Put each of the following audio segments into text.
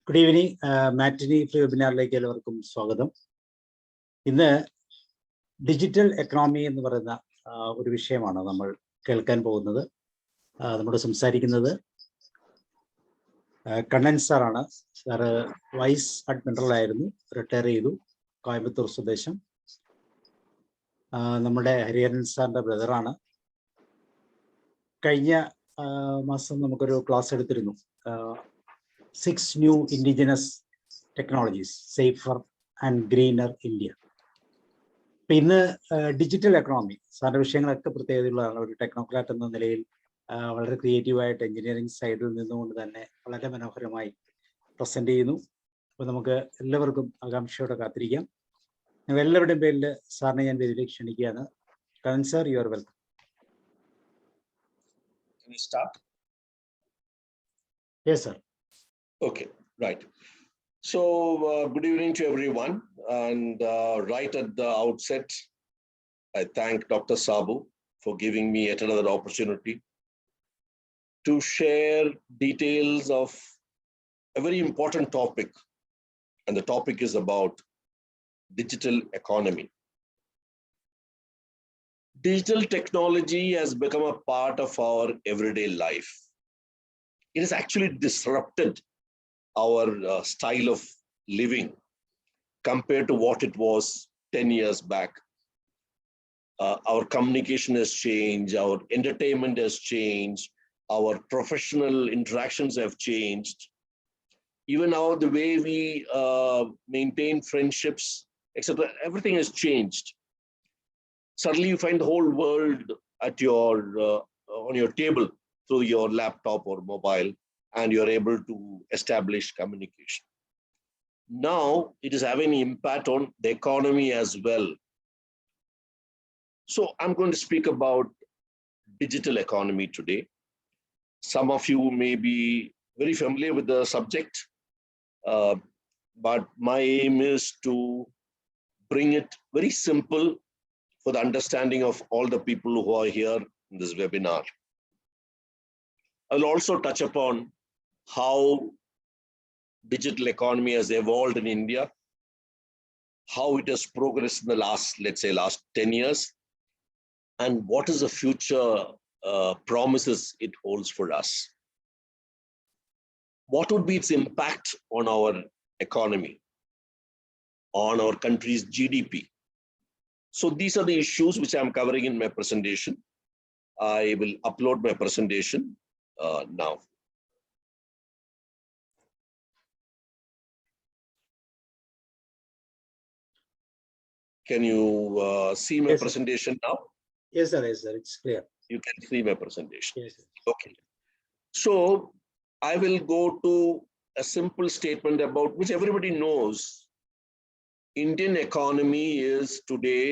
Good evening, Matinee free webinarലേക്ക് എല്ലാവർക്കും സ്വാഗതം. ഇന്ന് ഡിജിറ്റൽ എക്കണോമി എന്ന് പറയുന്ന ഒരു വിഷയമാണ് നമ്മൾ കേൾക്കാൻ പോകുന്നത്. നമ്മുടെ സംസാരിക്കുന്നത് കണ്ണൻ സാറാണ്. സാറ് വൈസ് അഡ്മിറൽ ആയിരുന്നു, റിട്ടയർ ചെയ്തു, കോയമ്പത്തൂർ സ്വദേശം. നമ്മുടെ ഹരിഹരൻ സാറിൻ്റെ ബ്രദറാണ്. കഴിഞ്ഞ മാസം നമുക്കൊരു ക്ലാസ് എടുത്തിരുന്നു, 6 new indigenous technologies, safer and greener India. ഇന്ന് ഡിജിറ്റൽ എക്കണോമി സാറിൻ്റെ വിഷയങ്ങളൊക്കെ പ്രത്യേകതയുള്ളതാണ്. ഒരു ടെക്നോക്രാറ്റ് എന്ന നിലയിൽ വളരെ ക്രിയേറ്റീവായിട്ട് എഞ്ചിനീയറിംഗ് സൈഡിൽ നിന്നുകൊണ്ട് തന്നെ വളരെ മനോഹരമായി പ്രസന്റ് ചെയ്യുന്നു. അപ്പോൾ നമുക്ക് എല്ലാവർക്കും ആകാംക്ഷയോടെ കാത്തിരിക്കാം. എല്ലാവരുടെയും പേരിൽ സാറിനെ ഞാൻ വേദിയിലേക്ക് ക്ഷണിക്കുകയാണ്. Kannan sir, you are welcome. Can you start? Yes, sir. Okay, right. So good evening to everyone, and right at the outset, I thank Dr. Sabu for giving me yet another opportunity to share details of a very important topic, and the topic is about digital economy. Digital technology has become a part of our everyday life. It has actually disrupted our style of living compared to what it was 10 years back. Our communication has changed, our entertainment has changed, our professional interactions have changed. Even now, the way we maintain friendships, etc., everything has changed. Suddenly you find the whole world at your on your table through your laptop or mobile, and you're able to establish communication. Now, it is having an impact on the economy as well. So I'm going to speak about digital economy today. Some of you may be very familiar with the subject, but my aim is to bring it very simple for the understanding of all the people who are here in this webinar. I'll also touch upon how digital economy has evolved in India, how it has progressed in the last 10 years, and what is the future promises it holds for us. What would be its impact on our economy, on our country's GDP? So these are the issues which I'm covering in my presentation. I will upload my presentation now. Can you see my presentation now? Yes, sir. Yes, sir. It's clear. You can see my presentation. Yes, sir. Okay. So I will go to a simple statement about which everybody knows. Indian economy is today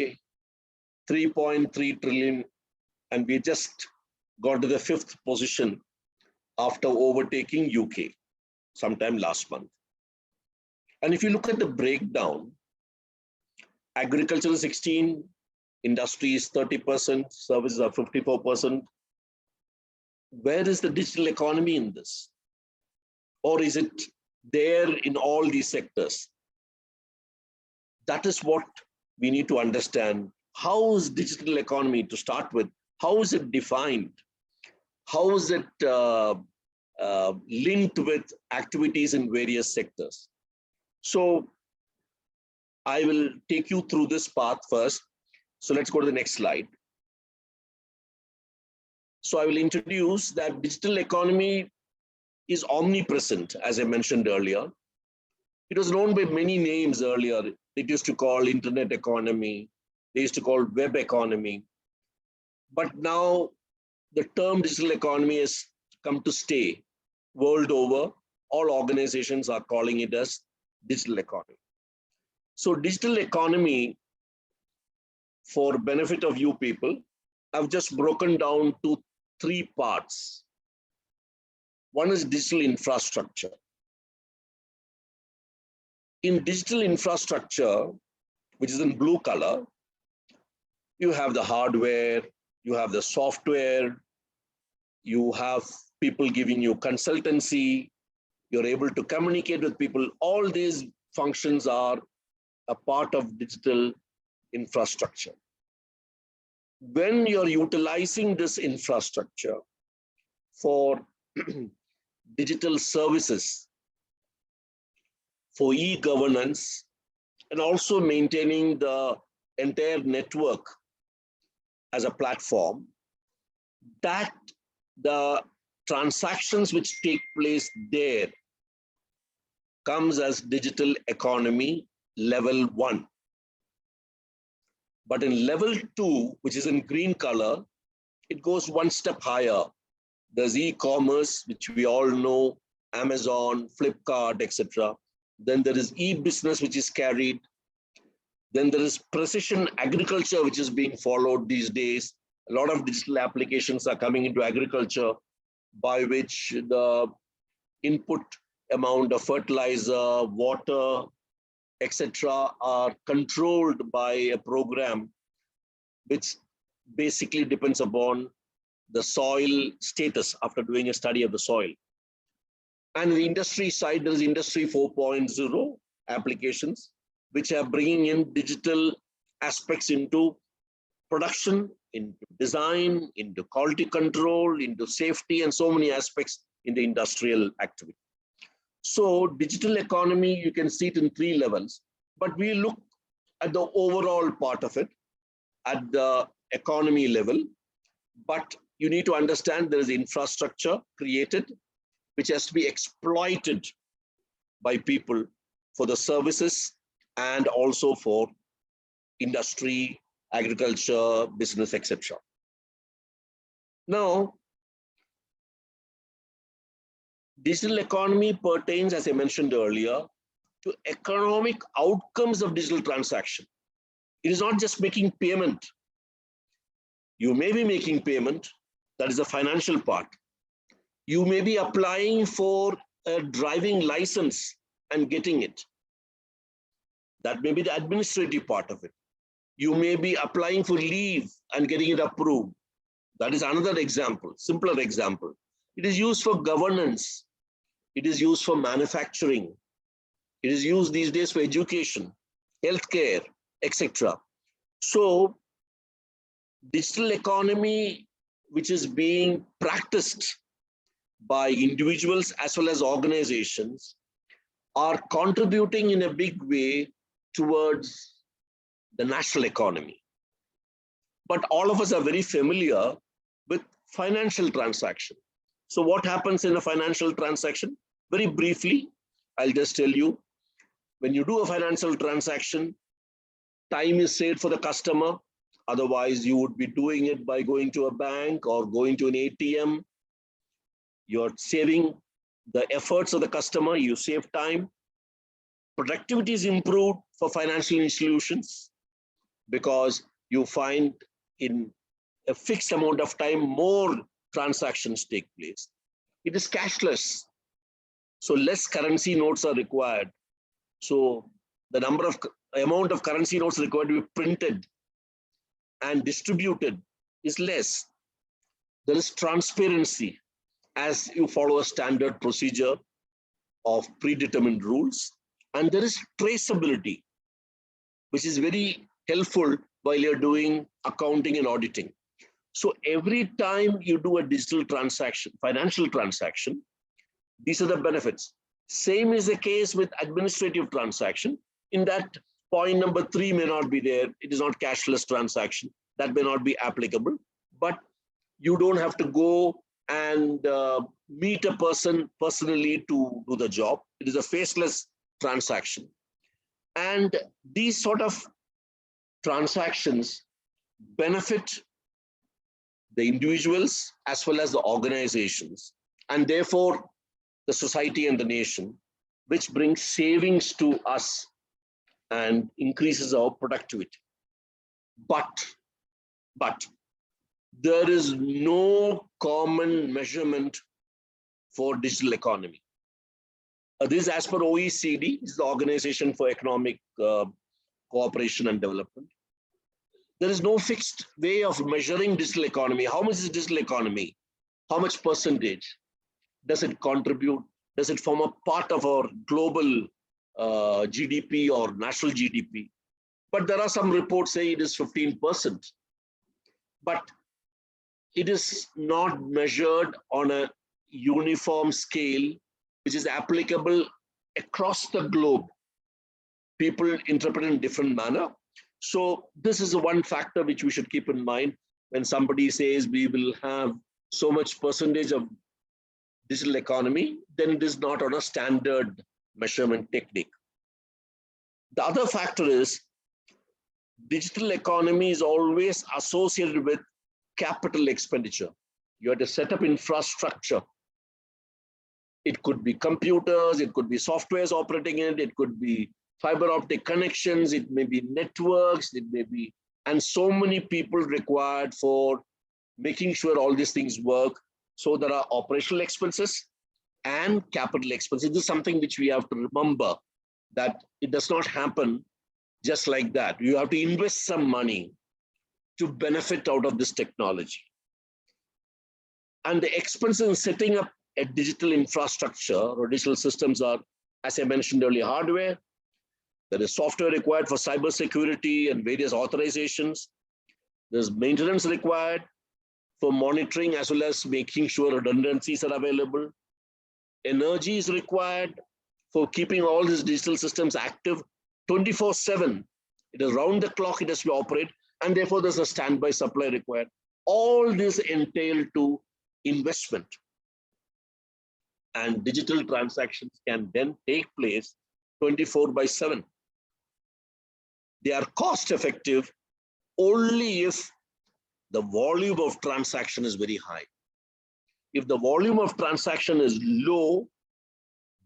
3.3 trillion, and we just got to the 5th position after overtaking UK sometime last month. And if you look at the breakdown, agriculture is 16%, industry is 30%, services are 54%. Where is the digital economy in this? Or is it there in all these sectors? That is what we need to understand. How is digital economy, to start with, how is it defined? How is it linked with activities in various sectors? So I will take you through this path first. So let's go to the next slide. So I will introduce that digital economy is omnipresent, as I mentioned earlier. It was known by many names earlier. It used to call internet economy. They used to call web economy. But now the term digital economy has come to stay world over. All organizations are calling it as digital economy. So digital economy, for benefit of you people, I've just broken down to 3 parts. One is digital infrastructure. In digital infrastructure, which is in blue color, you have the hardware, you have the software, you have people giving you consultancy, you're able to communicate with people. All these functions are a part of digital infrastructure. When you're utilizing this infrastructure for digital services, for e-governance, and also maintaining the entire network as a platform, that the transactions which take place there comes as digital economy level 1. But in level 2, which is in green color, it goes one step higher. There's e-commerce, which we all know, Amazon, Flipkart, etc. Then there is e-business, which is carried. Then there is precision agriculture, which is being followed these days. A lot of digital applications are coming into agriculture, by which the input amount of fertilizer, water, etc. are controlled by a program which basically depends upon the soil status after doing a study of the soil. And the industry side, there is Industry 4.0 applications, which are bringing in digital aspects into production, into design, into quality control, into safety, and so many aspects in the industrial activity. So digital economy, you can see it in 3 levels, but we look at the overall part of it at the economy level. But you need to understand there is infrastructure created, which has to be exploited by people for the services and also for industry, agriculture, business, etc. Now, digital economy pertains, as I mentioned earlier, to economic outcomes of digital transaction. It is not just making payment. You may be making payment, that is the financial part. You may be applying for a driving license and getting it. That may be the administrative part of it. You may be applying for leave and getting it approved. That is another example, simpler example. It is used for governance. It is used for manufacturing. It is used these days for education, healthcare, etc. So, digital economy, which is being practiced by individuals as well as organizations, are contributing in a big way towards the national economy. But all of us are very familiar with financial transaction. So what happens in a financial transaction? Very briefly, I'll just tell you, when you do a financial transaction, time is saved for the customer. Otherwise, you would be doing it by going to a bank or going to an ATM. You're saving the efforts of the customer, you save time. Productivity is improved for financial institutions because you find in a fixed amount of time, more transactions take place. It is cashless, so less currency notes are required. So the amount of currency notes required to be printed and distributed is less. There is transparency as you follow a standard procedure of predetermined rules, and there is traceability, which is very helpful while you're doing accounting and auditing. So every time you do a digital transaction, financial transaction, these are the benefits. Same is the case with administrative transaction, in that point number 3 may not be there. It is not cashless transaction. That may not be applicable, but you don't have to go and meet a person personally to do the job. It is a faceless transaction. And these sort of transactions benefit the individuals as well as the organizations, and therefore the society and the nation, which brings savings to us and increases our productivity. But there is no common measurement for digital economy. This is as per OECD, this is the Organization for Economic Cooperation and Development. There is no fixed way of measuring digital economy. How much is digital economy? How much percentage does it contribute Does it form a part of our global GDP or national GDP? But there are some reports say it is 15%. But it is not measured on a uniform scale, which is applicable across the globe. People interpret in different manner. So this is one factor which we should keep in mind when somebody says we will have so much percentage of digital economy, then it is not on a standard measurement technique. The other factor is digital economy is always associated with capital expenditure. You have to set up infrastructure. It could be computers, it could be softwares operating in it, it could be fiber optic connections, it may be networks, it may be, and so many people required for making sure all these things work. So there are operational expenses and capital expenses. This is something which we have to remember, that it does not happen just like that. You have to invest some money to benefit out of this technology. And the expenses in setting up a digital infrastructure or digital systems are, as I mentioned earlier, hardware. There is software required for cybersecurity and various authorizations. There's maintenance required for monitoring as well as making sure redundancies are available. Energy is required for keeping all these digital systems active 24/7. It is round the clock, it has to operate, and therefore there's a standby supply required. All this entail to investment. And digital transactions can then take place 24/7. They are cost effective only if the volume of transaction is very high. If the volume of transaction is low,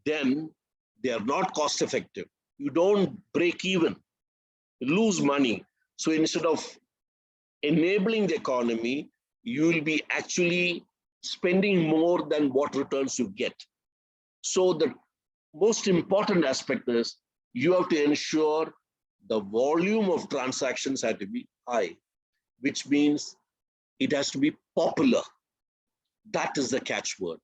then they are not cost effective. You don't break even, you lose money. So instead of enabling the economy, you will be actually spending more than what returns you get. So the most important aspect is you have to ensure the volume of transactions have to be high, which means it has to be popular. That is the catchword.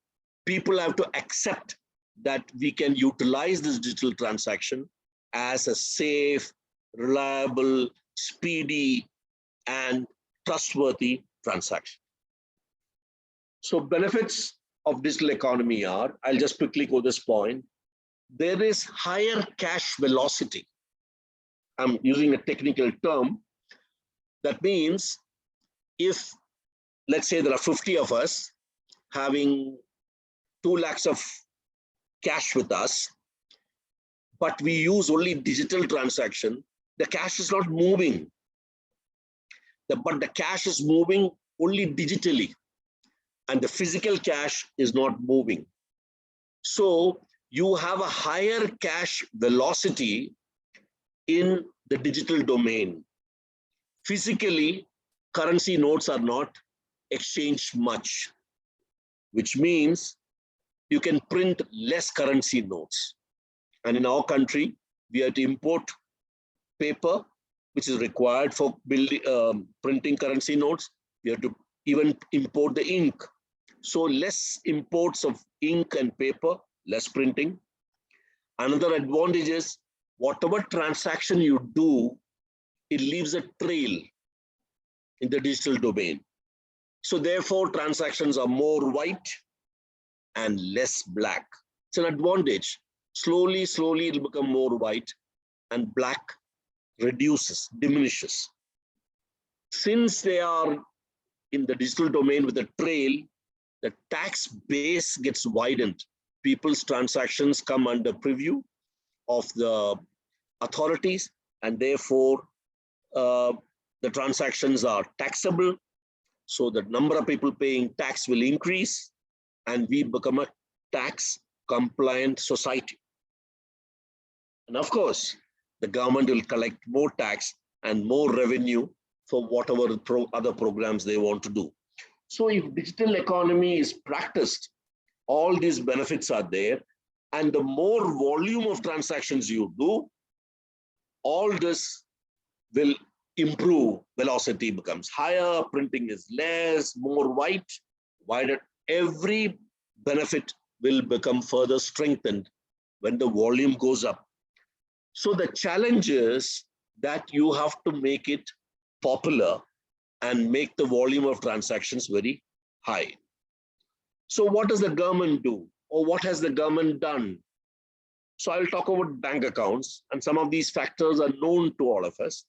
People have to accept that we can utilize this digital transaction as a safe, reliable, speedy, and trustworthy transaction. So benefits of digital economy are, I'll just quickly go this point. There is higher cash velocity. I'm using a technical term. That means if, let's say there are 50 of us having 2 lakhs of cash with us, but we use only digital transaction, the cash is not moving. But the cash is moving only digitally, and the physical cash is not moving. So you have a higher cash velocity in the digital domain. Physically, currency notes are not exchanged much, which means you can print less currency notes. And in our country, we have to import paper, which is required for building, printing currency notes. We have to even import the ink. So less imports of ink and paper, less printing. Another advantage is whatever transaction you do, it leaves a trail in the digital domain. So therefore, transactions are more white and less black. It's an advantage. Slowly, slowly, it will become more white, and black reduces, diminishes. Since they are in the digital domain with a trail, the tax base gets widened. People's transactions come under preview of the authorities, and therefore the transactions are taxable. So the number of people paying tax will increase, and we become a tax compliant society. And of course, the government will collect more tax and more revenue for whatever other programs they want to do. So if digital economy is practiced, all these benefits are there. And the more volume of transactions you do, all this will improve. Velocity becomes higher, printing is less, more white, wider. Every benefit will become further strengthened when the volume goes up. So the challenge is that you have to make it popular and make the volume of transactions very high. So what does the government do, or what has the government done? So I'll talk about bank accounts, and some of these factors are known to all of us.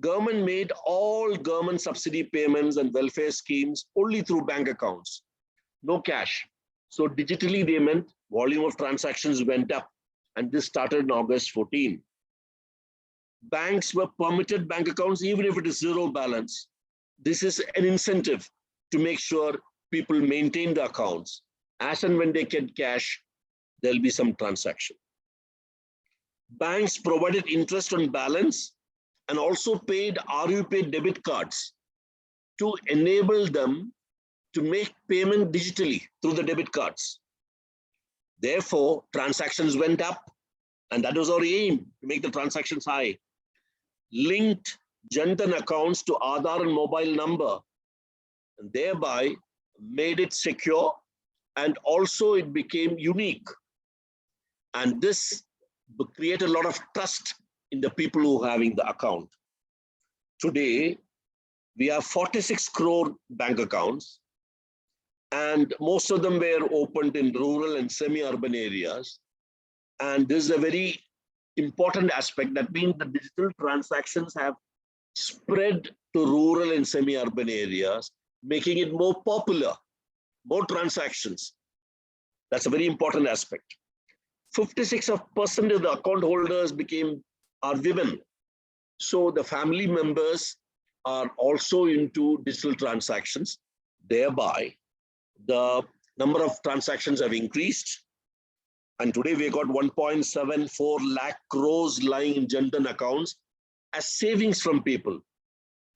Government made all government subsidy payments and welfare schemes only through bank accounts, no cash. So digitally they meant volume of transactions went up, and this started in August 14. Banks were permitted bank accounts even if it is zero balance. This is an incentive to make sure people maintain the accounts. As and when they get cash, there'll be some transaction. Banks provided interest on balance and also paid RUPay debit cards to enable them to make payment digitally through the debit cards. Therefore, transactions went up, and that was our aim, to make the transactions high. Linked Jan Dhan accounts to Aadhaar and mobile number, and thereby made it secure, and also it became unique. And this created a lot of trust in the people who are having the account. Today, we have 46 crore bank accounts, and most of them were opened in rural and semi-urban areas. And this is a very important aspect. That means the digital transactions have spread to rural and semi-urban areas, making it more popular, more transactions. That's a very important aspect. 56% of the account holders are women. So the family members are also into digital transactions. Thereby, the number of transactions have increased. And today we got 1.74 lakh crores lying in Jan Dhan accounts as savings from people.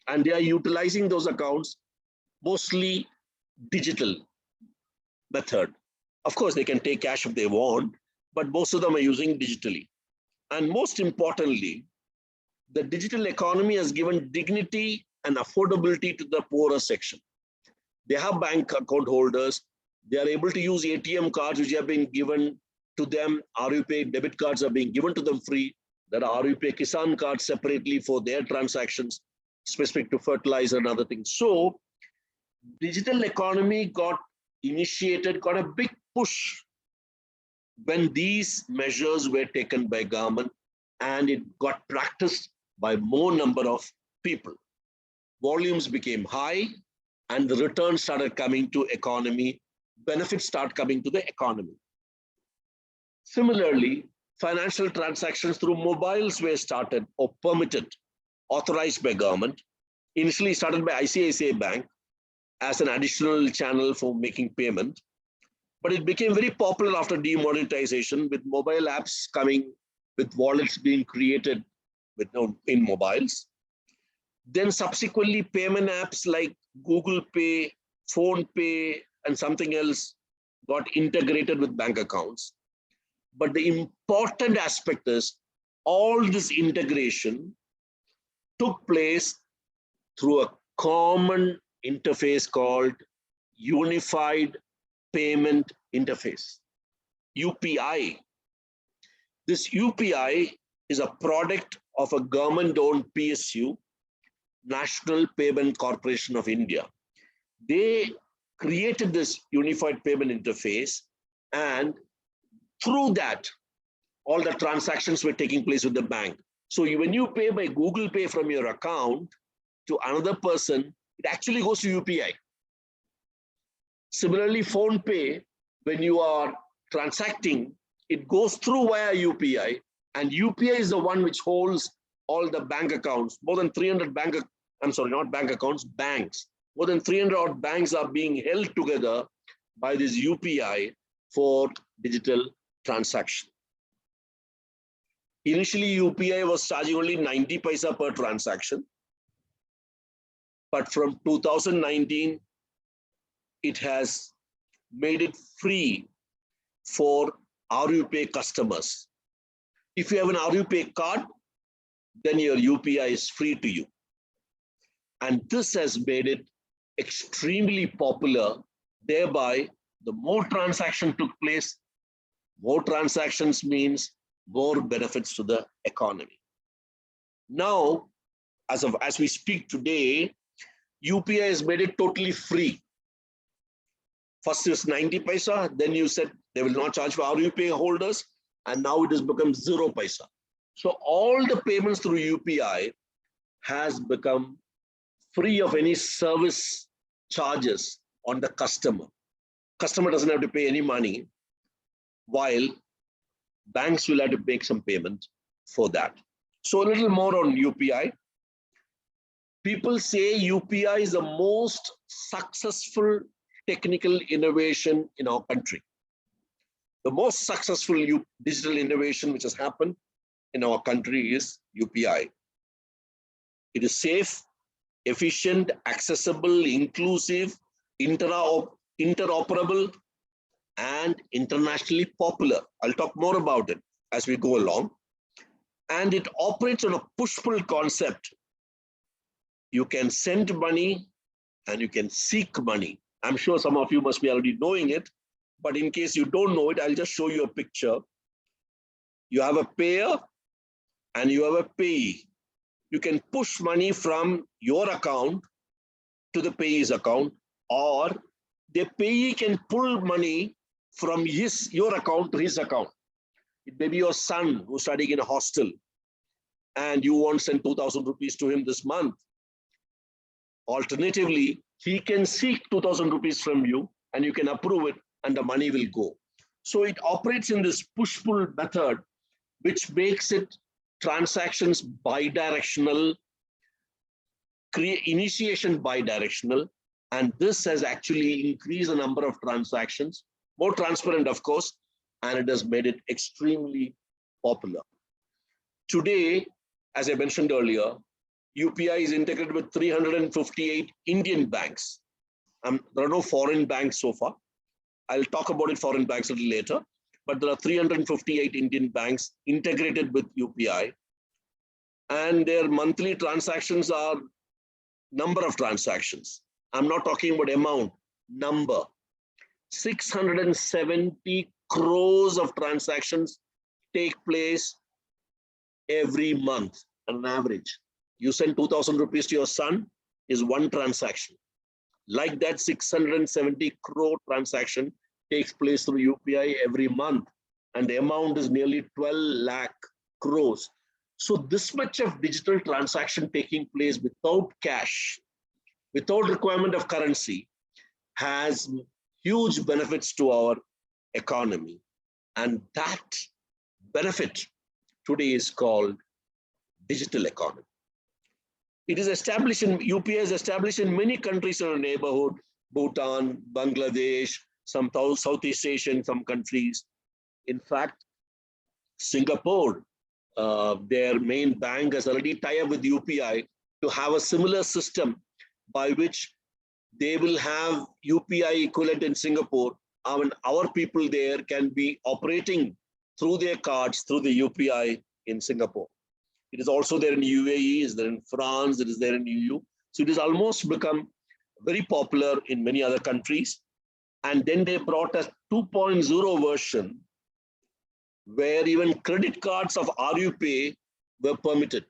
And they are utilizing those accounts mostly digital method. Of course, they can take cash if they want, but most of them are using digitally. And most importantly, the digital economy has given dignity and affordability to the poorer section. They have bank account holders. They are able to use ATM cards which have been given to them. RUPay debit cards are being given to them free. There are RUPay Kisan cards separately for their transactions, specific to fertilizer and other things. So digital economy got initiated, got a big push when these measures were taken by government, and it got practiced by more number of people. Volumes became high, and the returns started coming to economy, benefits start coming to the economy. Similarly, financial transactions through mobiles were started or permitted, authorized by government. Initially started by ICICI Bank as an additional channel for making payment. But it became very popular after demonetization, with mobile apps coming, with wallets being created in mobiles. Then subsequently, payment apps like Google Pay, Phone Pay, and something else got integrated with bank accounts. But the important aspect is all this integration took place through a common interface called Unified Payment Interface, UPI. This UPI is a product of a government-owned PSU, National Payment Corporation of India. They created this Unified Payment Interface, and through that, all the transactions were taking place with the bank. So when you pay by Google Pay from your account to another person, it actually goes to UPI. Similarly, Phone Pay, when you are transacting, it goes through via UPI, and UPI is the one which holds all the bank accounts. More than 300 banks. More than 300 odd banks are being held together by this UPI for digital transaction. Initially, UPI was charging only 90 paisa per transaction. But from 2019, it has made it free for RUPay customers. If you have an RUPay card, then your UPI is free to you. And this has made it extremely popular, thereby the more transaction took place, more transactions means more benefits to the economy. Now, as we speak today, UPI has made it totally free. First it was 90 paisa, then you said they will not charge for UPI holders, and now it has become 0 paisa. So all the payments through UPI has become free of any service charges on the customer. Customer doesn't have to pay any money, while banks will have to make some payment for that. So a little more on UPI. People say UPI is the most successful technical innovation in our country. The most successful digital innovation which has happened in our country is UPI. It is safe, efficient, accessible, inclusive, interoperable, and internationally popular. I'll talk more about it as we go along. And it operates on a push-pull concept. You can send money and you can seek money. I'm sure some of you must be already knowing it, but in case you don't know it, I'll just show you a picture. You have a payer and you have a payee. You can push money from your account to the payee's account, or the payee can pull money from your account to his account. It may be your son who's studying in a hostel and you want to send 2,000 rupees to him this month. Alternatively, he can seek 2,000 rupees from you and you can approve it and the money will go. So it operates in this push-pull method, which makes it transactions bidirectional, initiation bidirectional, and this has actually increased the number of transactions, more transparent of course, and it has made it extremely popular. Today, as I mentioned earlier, UPI is integrated with 358 Indian banks. There are no foreign banks so far. I'll talk about it, foreign banks, a little later, but there are 358 Indian banks integrated with UPI, and their monthly transactions are number of transactions. I'm not talking about amount, number. 670 crores of transactions take place every month on average. You send 2,000 rupees to your son is one transaction. Like that, 670 crore transaction takes place through UPI every month, and the amount is nearly 12 lakh crores. So this much of digital transaction taking place without cash, without requirement of currency, has huge benefits to our economy. And that benefit today is called digital economy. It is established in, UPI is established in many countries in our neighborhood, Bhutan, Bangladesh, some Southeast Asian, some countries. In fact, Singapore, their main bank has already tied up with UPI to have a similar system by which they will have UPI equivalent in Singapore. Our people there can be operating through their cards, through the UPI in Singapore. It is also there in UAE, is there in France, it is there in EU. So it has almost become very popular in many other countries. And then they brought a 2.0 version where even credit cards of RuPay were permitted.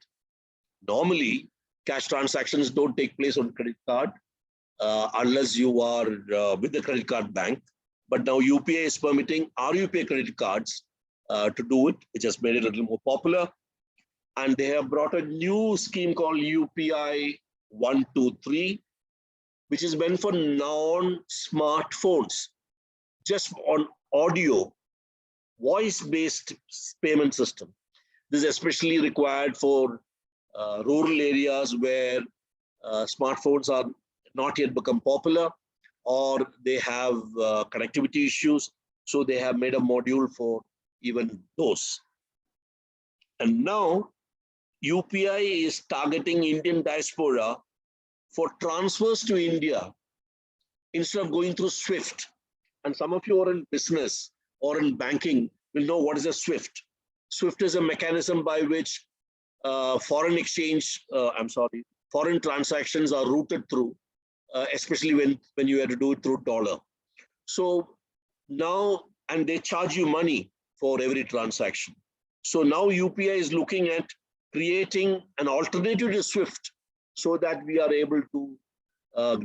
Normally, cash transactions don't take place on credit card unless you are with the credit card bank. But now UPI is permitting RuPay credit cards to do it, which has made it a little more popular. And they have brought a new scheme called UPI 123, which is meant for non-smartphones, just on audio, voice-based payment system. This is especially required for rural areas where smartphones are not yet become popular, or they have connectivity issues. So they have made a module for even those. And now UPI is targeting Indian diaspora for transfers to India instead of going through SWIFT. And some of you are in business or in banking will know what is a SWIFT. SWIFT is a mechanism by which foreign transactions are routed through, especially when you have to do it through dollar. So now, and they charge you money for every transaction. So now UPI is looking at creating an alternative to SWIFT so that we are able to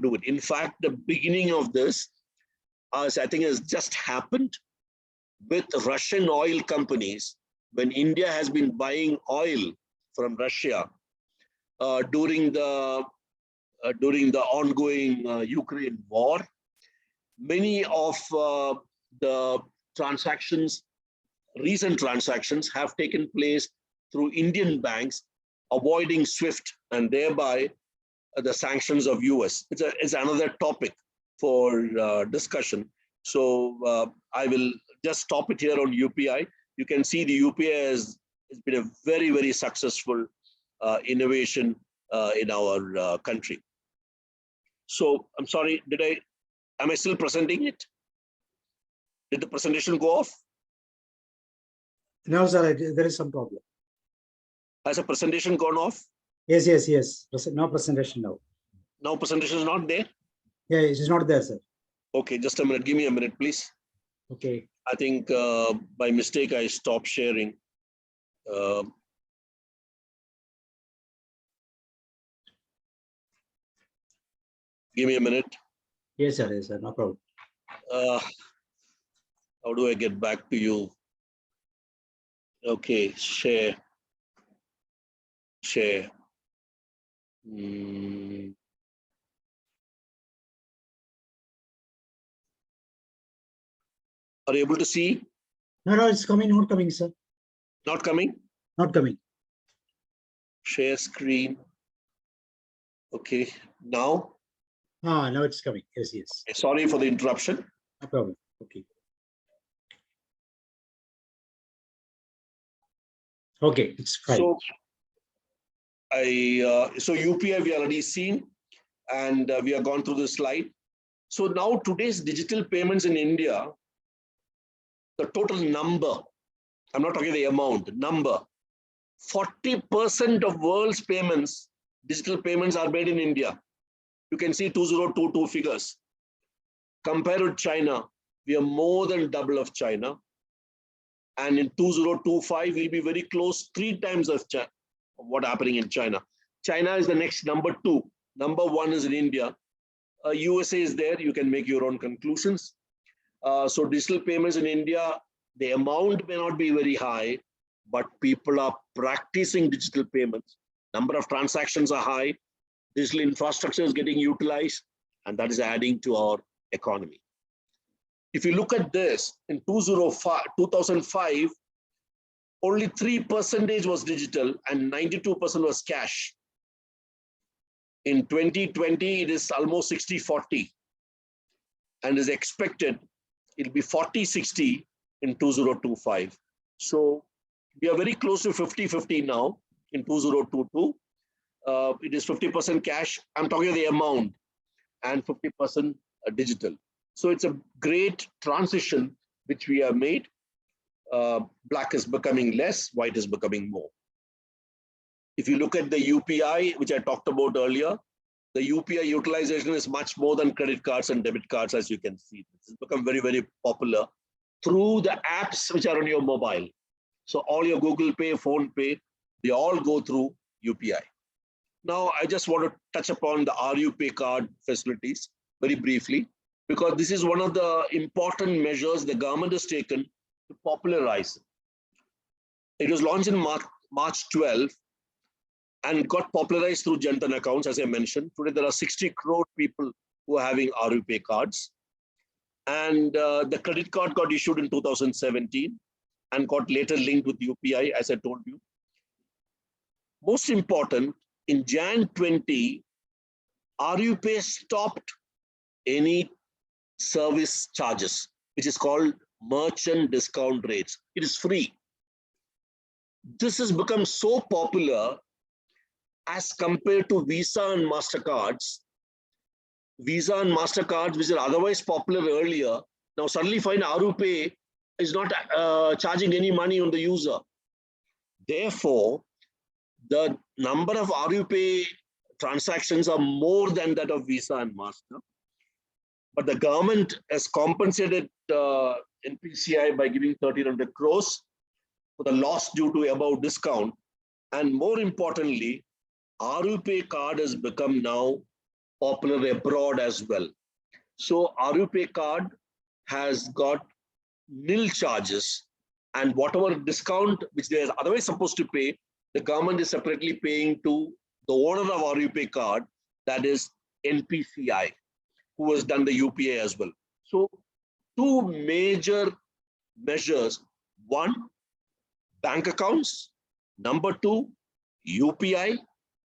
do it. In fact, the beginning of this, as I think has just happened with Russian oil companies, when India has been buying oil from Russia during the ongoing Ukraine war. Many of the transactions, recent transactions, have taken place through Indian banks, avoiding SWIFT and thereby the sanctions of US. It's another topic for discussion. So I will just stop it here on UPI. You can see the UPI has been a very, very successful innovation in our country. So I'm sorry, am I still presenting it? Did the presentation go off? No, sir, there is some problem. Has a presentation gone off? Yes, yes, yes. No presentation now. Now presentation is not there? Yeah, it is not there, sir. Okay, just a minute. Give me a minute, please. Okay. I think by mistake I stopped sharing. Give me a minute. Yes, sir. Yes, sir. No problem. How do I get back to you? Okay, share. Share. Are you able to see? No, no, it's coming, not coming, sir. Not coming? Not coming. Share screen. Okay, now? Now it's coming. Yes, yes. Sorry for the interruption. No problem. Okay. Okay, it's fine. So, so UPI we already seen, and we have gone through the slide. So now today's digital payments in India, the total number, I'm not talking the amount, number, 40% of world's payments, digital payments are made in India. You can see 2022 figures. Compared with China, we are more than double of China. And in 2025, we'll be very close, 3 times of what's happening in China. China is the next number 2. Number 1 is in India. USA is there. You can make your own conclusions. So digital payments in India, the amount may not be very high, but people are practicing digital payments. Number of transactions are high. Digital infrastructure is getting utilized, and that is adding to our economy. If you look at this, in 2005, only 3% was digital and 92% was cash. In 2020, it is almost 60-40 and is expected it'll be 40-60 in 2025. So we are very close to 50-50 now in 2022. It is 50% cash. I'm talking the amount, and 50% digital. So it's a great transition which we have made. Black is becoming less, white is becoming more. If you look at the UPI, which I talked about earlier, the UPI utilization is much more than credit cards and debit cards, as you can see. This has become very, very popular through the apps which are on your mobile. So all your Google Pay, Phone Pay, they all go through UPI. Now, I just want to touch upon the RuPay card facilities very briefly, because this is one of the important measures the government has taken to popularize it. It was launched in March 12 and got popularized through Jan Dhan accounts, as I mentioned. Today, there are 60 crore people who are having RuPay cards. And the credit card got issued in 2017 and got later linked with UPI, as I told you. Most important, in Jan 20, RuPay stopped any service charges, which is called merchant discount rates. It is free. This has become so popular as compared to Visa and MasterCards. Visa and MasterCards, which are otherwise popular earlier, now suddenly find RuPay is not charging any money on the user. Therefore, the number of RuPay transactions are more than that of Visa and Master. but the government has compensated NPCI by giving 1,300 crores for the loss due to above discount. And more importantly, RuPay card has become now popular abroad as well. So RuPay card has got nil charges, and whatever discount which they are otherwise supposed to pay, the government is separately paying to the owner of RuPay card, that is NPCI, who has done the UPA as well. So two major measures: one, bank accounts; number two, UPI;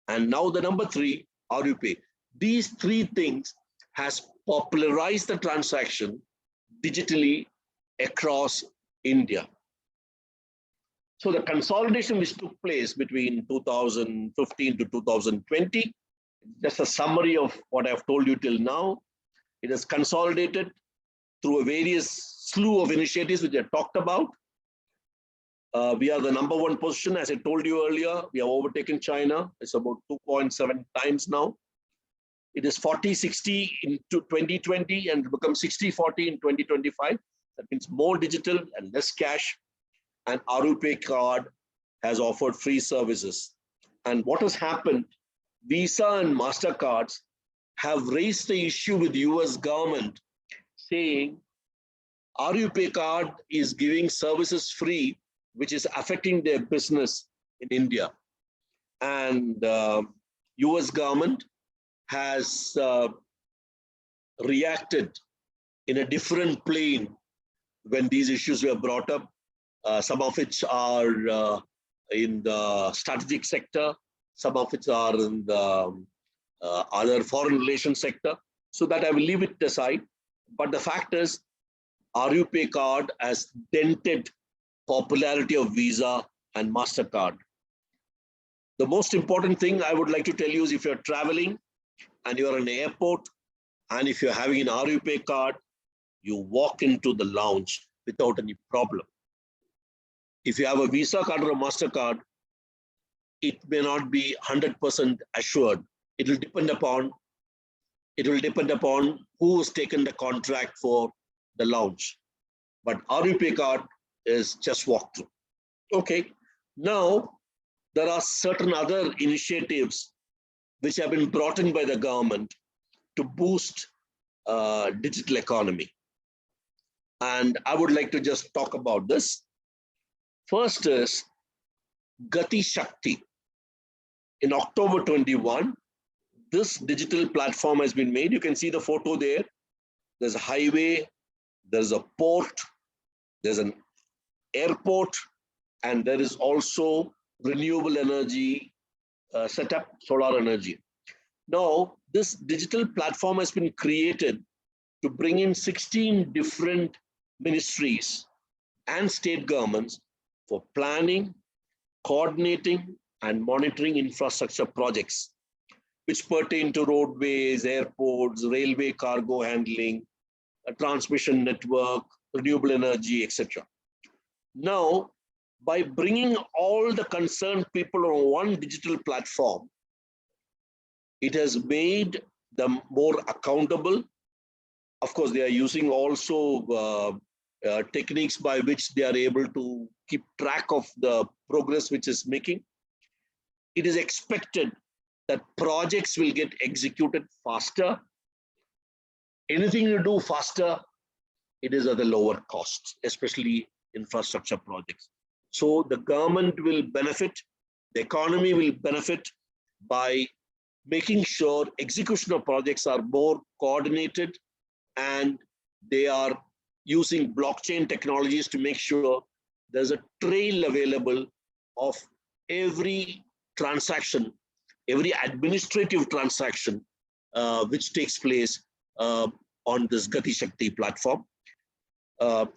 and now the number three, RuPay. These three things has popularized the transaction digitally across India. So the consolidation which took place between 2015 to 2020, just a summary of what I've told you till now. It has consolidated through a various slew of initiatives which I talked about. We are the number one position, as I told you earlier. We have overtaken China. It's about 2.7 times now. It is 40-60 in 2020 and become 60-40 in 2025. That means more digital and less cash. And RuPay card has offered free services. And what has happened, Visa and MasterCards have raised the issue with US government saying RuPay card is giving services free, which is affecting their business in India. And US government has reacted in a different plane when these issues were brought up. Some of which are in the strategic sector, some of which are in the other foreign relations sector. So that I will leave it aside. But the fact is, RuPay card has dented popularity of Visa and MasterCard. The most important thing I would like to tell you is, if you're traveling and you're in an airport, and if you're having an RuPay card, you walk into the lounge without any problem. If you have a Visa card or a MasterCard, it may not be 100% assured. It will depend upon who has taken the contract for the lounge. But RuPay card is just walk through. Okay. Now, there are certain other initiatives which have been brought in by the government to boost digital economy. And I would like to just talk about this. First is Gati Shakti. In October 21, this digital platform has been made. You can see the photo there. There's a highway, there's a port, there's an airport, and there is also renewable energy setup, solar energy. Now, this digital platform has been created to bring in 16 different ministries and state governments for planning, coordinating, and monitoring infrastructure projects, which pertain to roadways, airports, railway cargo handling, a transmission network, renewable energy, etc. Now, by bringing all the concerned people on one digital platform, it has made them more accountable. Of course, they are using also techniques by which they are able to keep track of the progress which is making. It is expected that projects will get executed faster. Anything you do faster, it is at a lower cost, especially infrastructure projects. So the government will benefit, the economy will benefit by making sure execution of projects are more coordinated, and they are using blockchain technologies to make sure there's a trail available of every transaction, every administrative transaction which takes place on this Gati Shakti platform.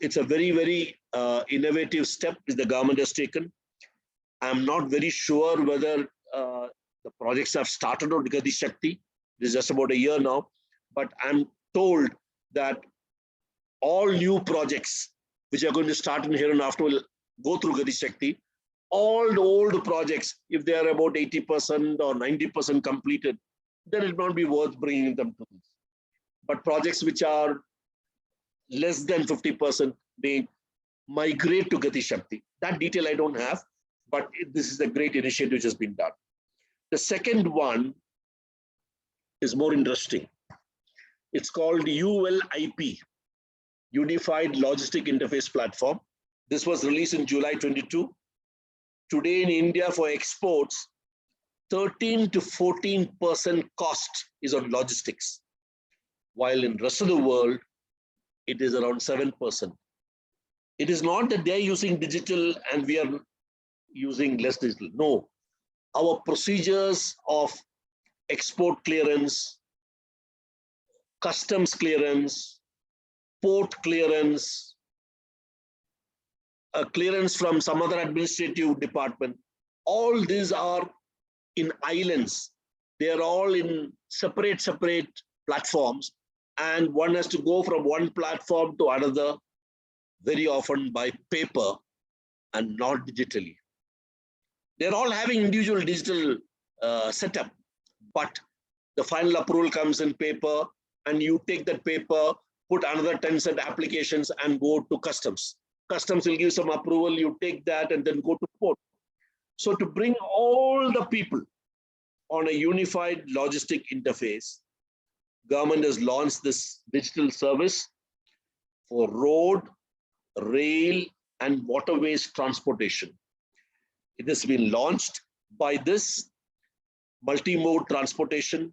It's a very, very innovative step which the government has taken. I'm not very sure whether the projects have started on Gati Shakti. This is just about a year now, but I'm told that all new projects which are going to start in here and after will go through Gati Shakti. All the old projects, if they are about 80% or 90% completed, then it will not be worth bringing them to this. but projects which are less than 50% may migrate to Gati Shakti. That detail I don't have, but this is a great initiative which has been done. The second one is more interesting. It's called ULIP, Unified Logistic Interface Platform. This was released in July 22. Today in India for exports, 13 to 14% cost is on logistics, while in the rest of the world, it is around 7%. It is not that they're using digital and we are using less digital. No, our procedures of export clearance, customs clearance, port clearance, a clearance from some other administrative department, all these are in islands. They are all in separate platforms, and one has to go from one platform to another very often by paper and not digitally. They're all having individual digital setup, but the final approval comes in paper, and you take that paper, put another 10 set applications and go to customs. Customs will give some approval, you take that and then go to port. So to bring all the people on a unified logistic interface, government has launched this digital service for road, rail, and waterways transportation. It has been launched by this multi-mode transportation,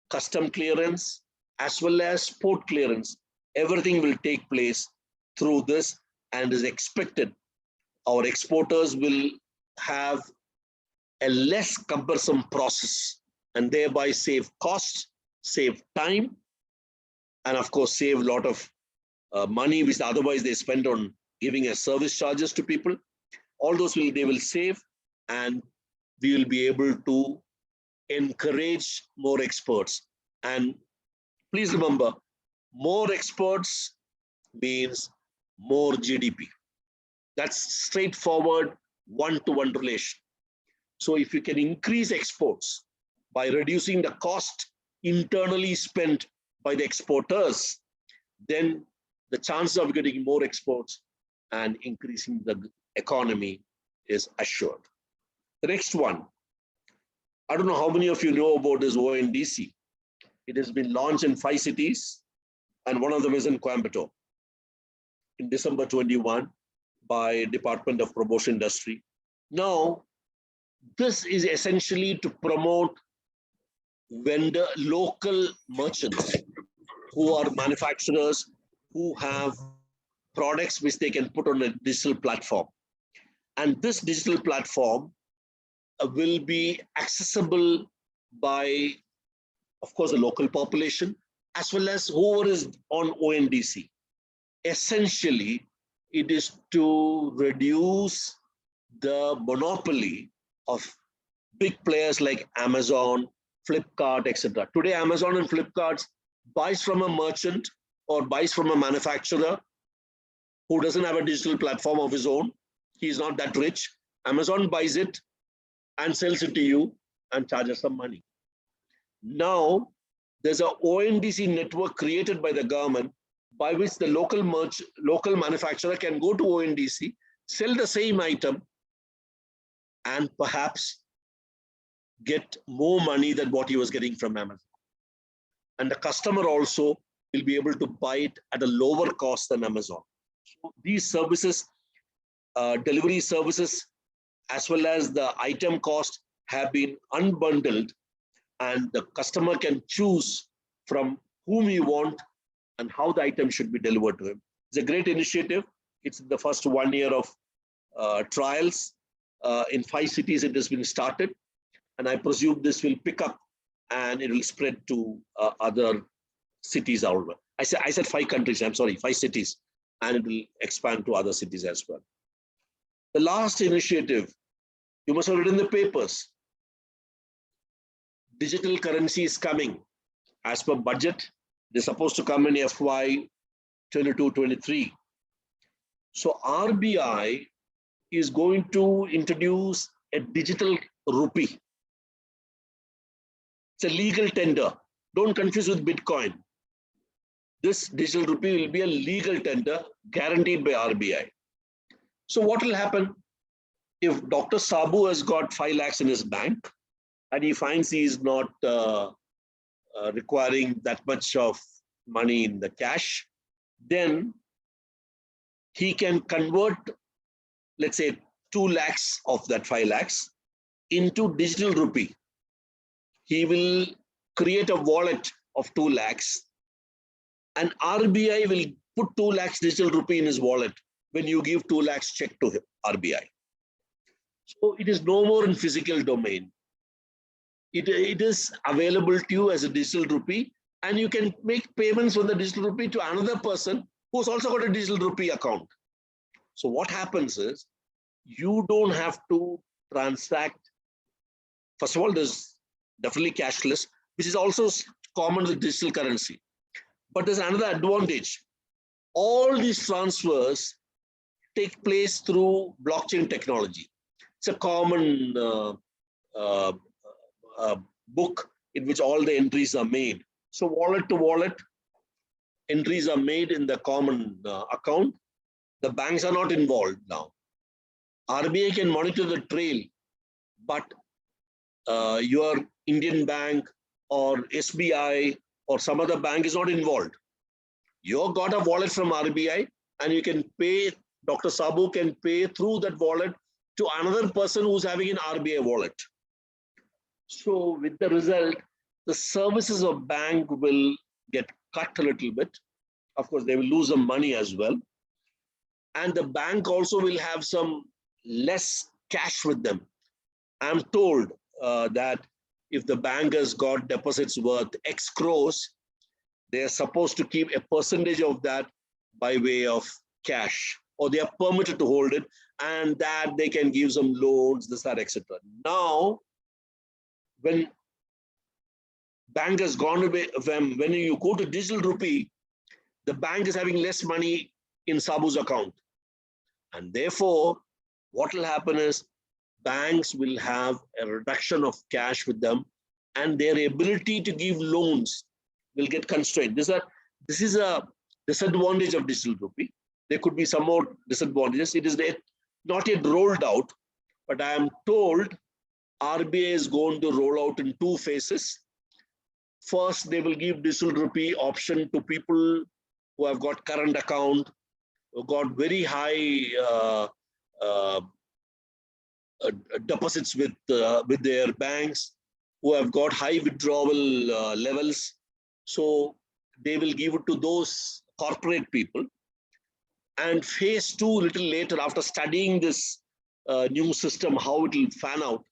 custom clearance, as well as port clearance. Everything will take place through this, and is expected our exporters will have a less cumbersome process and thereby save costs, save time, and of course save a lot of money which otherwise they spend on giving as service charges to people. All those they will save, and we will be able to encourage more exports. And please remember, more exports means more GDP. That's straightforward one-to-one relation. So if you can increase exports by reducing the cost internally spent by the exporters, then the chances of getting more exports and increasing the economy is assured. The next one, I don't know how many of you know about this ONDC. It has been launched in 5 cities, and one of them is in Coimbatore in December 21 by Department of Promotion Industry. Now, this is essentially to promote local merchants who are manufacturers who have products which they can put on a digital platform. And this digital platform will be accessible by, of course, the local population, as well as whoever is on ONDC. Essentially, it is to reduce the monopoly of big players like Amazon, Flipkart, etc. Today, Amazon and Flipkart buys from a merchant or buys from a manufacturer who doesn't have a digital platform of his own. He's not that rich. Amazon buys it and sells it to you and charges some money. Now, there's an ONDC network created by the government by which the local manufacturer can go to ONDC, sell the same item, and perhaps get more money than what he was getting from Amazon. And the customer also will be able to buy it at a lower cost than Amazon. So these services, delivery services, as well as the item cost have been unbundled, and the customer can choose from whom he wants and how the item should be delivered to him. It's a great initiative. It's the first 1 year of trials. In 5 cities it has been started, and I presume this will pick up and it will spread to other cities all over. I said 5 countries, I'm sorry, 5 cities, and it will expand to other cities as well. The last initiative, you must have read in the papers. Digital currency is coming. As per budget, they're supposed to come in FY 22-23. So RBI is going to introduce a digital rupee. It's a legal tender. Don't confuse with Bitcoin. this digital rupee will be a legal tender guaranteed by RBI. So what will happen if Dr. Sabu has got 5 lakhs in his bank and he finds he is not requiring that much of money in the cash, then he can convert, let's say, 2 lakhs of that 5 lakhs into digital rupee. He will create a wallet of 2 lakhs and RBI will put 2 lakhs digital rupee in his wallet when you give 2 lakhs check to him, RBI. So it is no more in physical domain. It is available to you as a digital rupee, and you can make payments from the digital rupee to another person who's also got a digital rupee account. So what happens is you don't have to transact. First of all, there's definitely cashless, which is also common with digital currency. But there's another advantage. All these transfers take place through blockchain technology. It's a common book in which all the entries are made. So wallet to wallet, entries are made in the common account. The banks are not involved now. RBI can monitor the trail, but your Indian bank or SBI or some other bank is not involved. You've got a wallet from RBI and you can pay, Dr. Sabu can pay through that wallet to another person who's having an RBI wallet. So with the result, the services of bank will get cut a little bit. Of course, they will lose some money as well. And the bank also will have some less cash with them. I'm told that if the bank has got deposits worth X crores, they're supposed to keep a percentage of that by way of cash, or they are permitted to hold it, and that they can give some loans, this, that, etc. Now, when bank has gone away, when you go to digital rupee, the bank is having less money in Sabu's account. And therefore, what will happen is banks will have a reduction of cash with them, and their ability to give loans will get constrained. This is a disadvantage of digital rupee. There could be some more disadvantages. It is not yet rolled out, but I am told RBI is going to roll out in 2 phases. First, they will give digital rupee option to people who have got current account, who got very high deposits with their banks, who have got high withdrawal levels. So they will give it to those corporate people. And phase 2, a little later, after studying this new system, how it will fan out,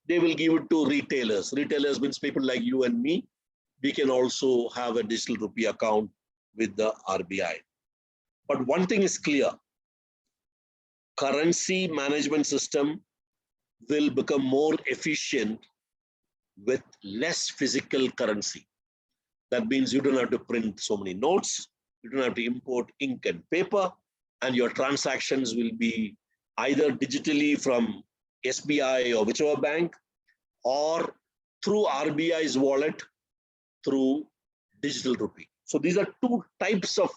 they will give it to retailers. Retailers means people like you and me. We can also have a digital rupee account with the RBI. But one thing is clear, currency management system will become more efficient with less physical currency. That means you don't have to print so many notes, you don't have to import ink and paper, and your transactions will be either digitally from SBI or whichever bank, or through RBI's wallet through digital rupee. So these are 2 types of,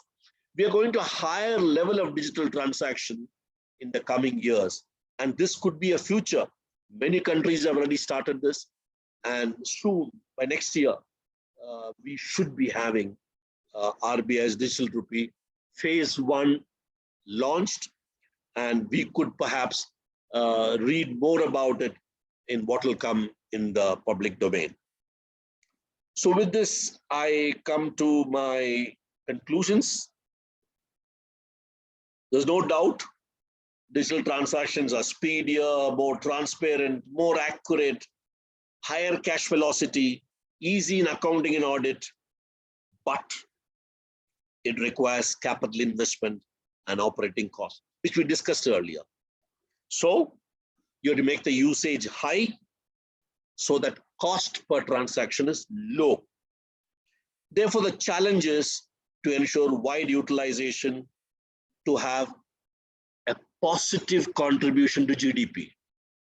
we are going to a higher level of digital transaction in the coming years. And this could be a future. Many countries have already started this. And soon, by next year, we should be having RBI's digital rupee phase 1 launched. And we could perhaps read more about it in what will come in the public domain. So with this, I come to my conclusions. There's no doubt digital transactions are speedier, more transparent, more accurate, higher cash velocity, easy in accounting and audit, but it requires capital investment and operating costs, which we discussed earlier. So you have to make the usage high so that cost per transaction is low. Therefore, the challenge is to ensure wide utilization, to have a positive contribution to GDP,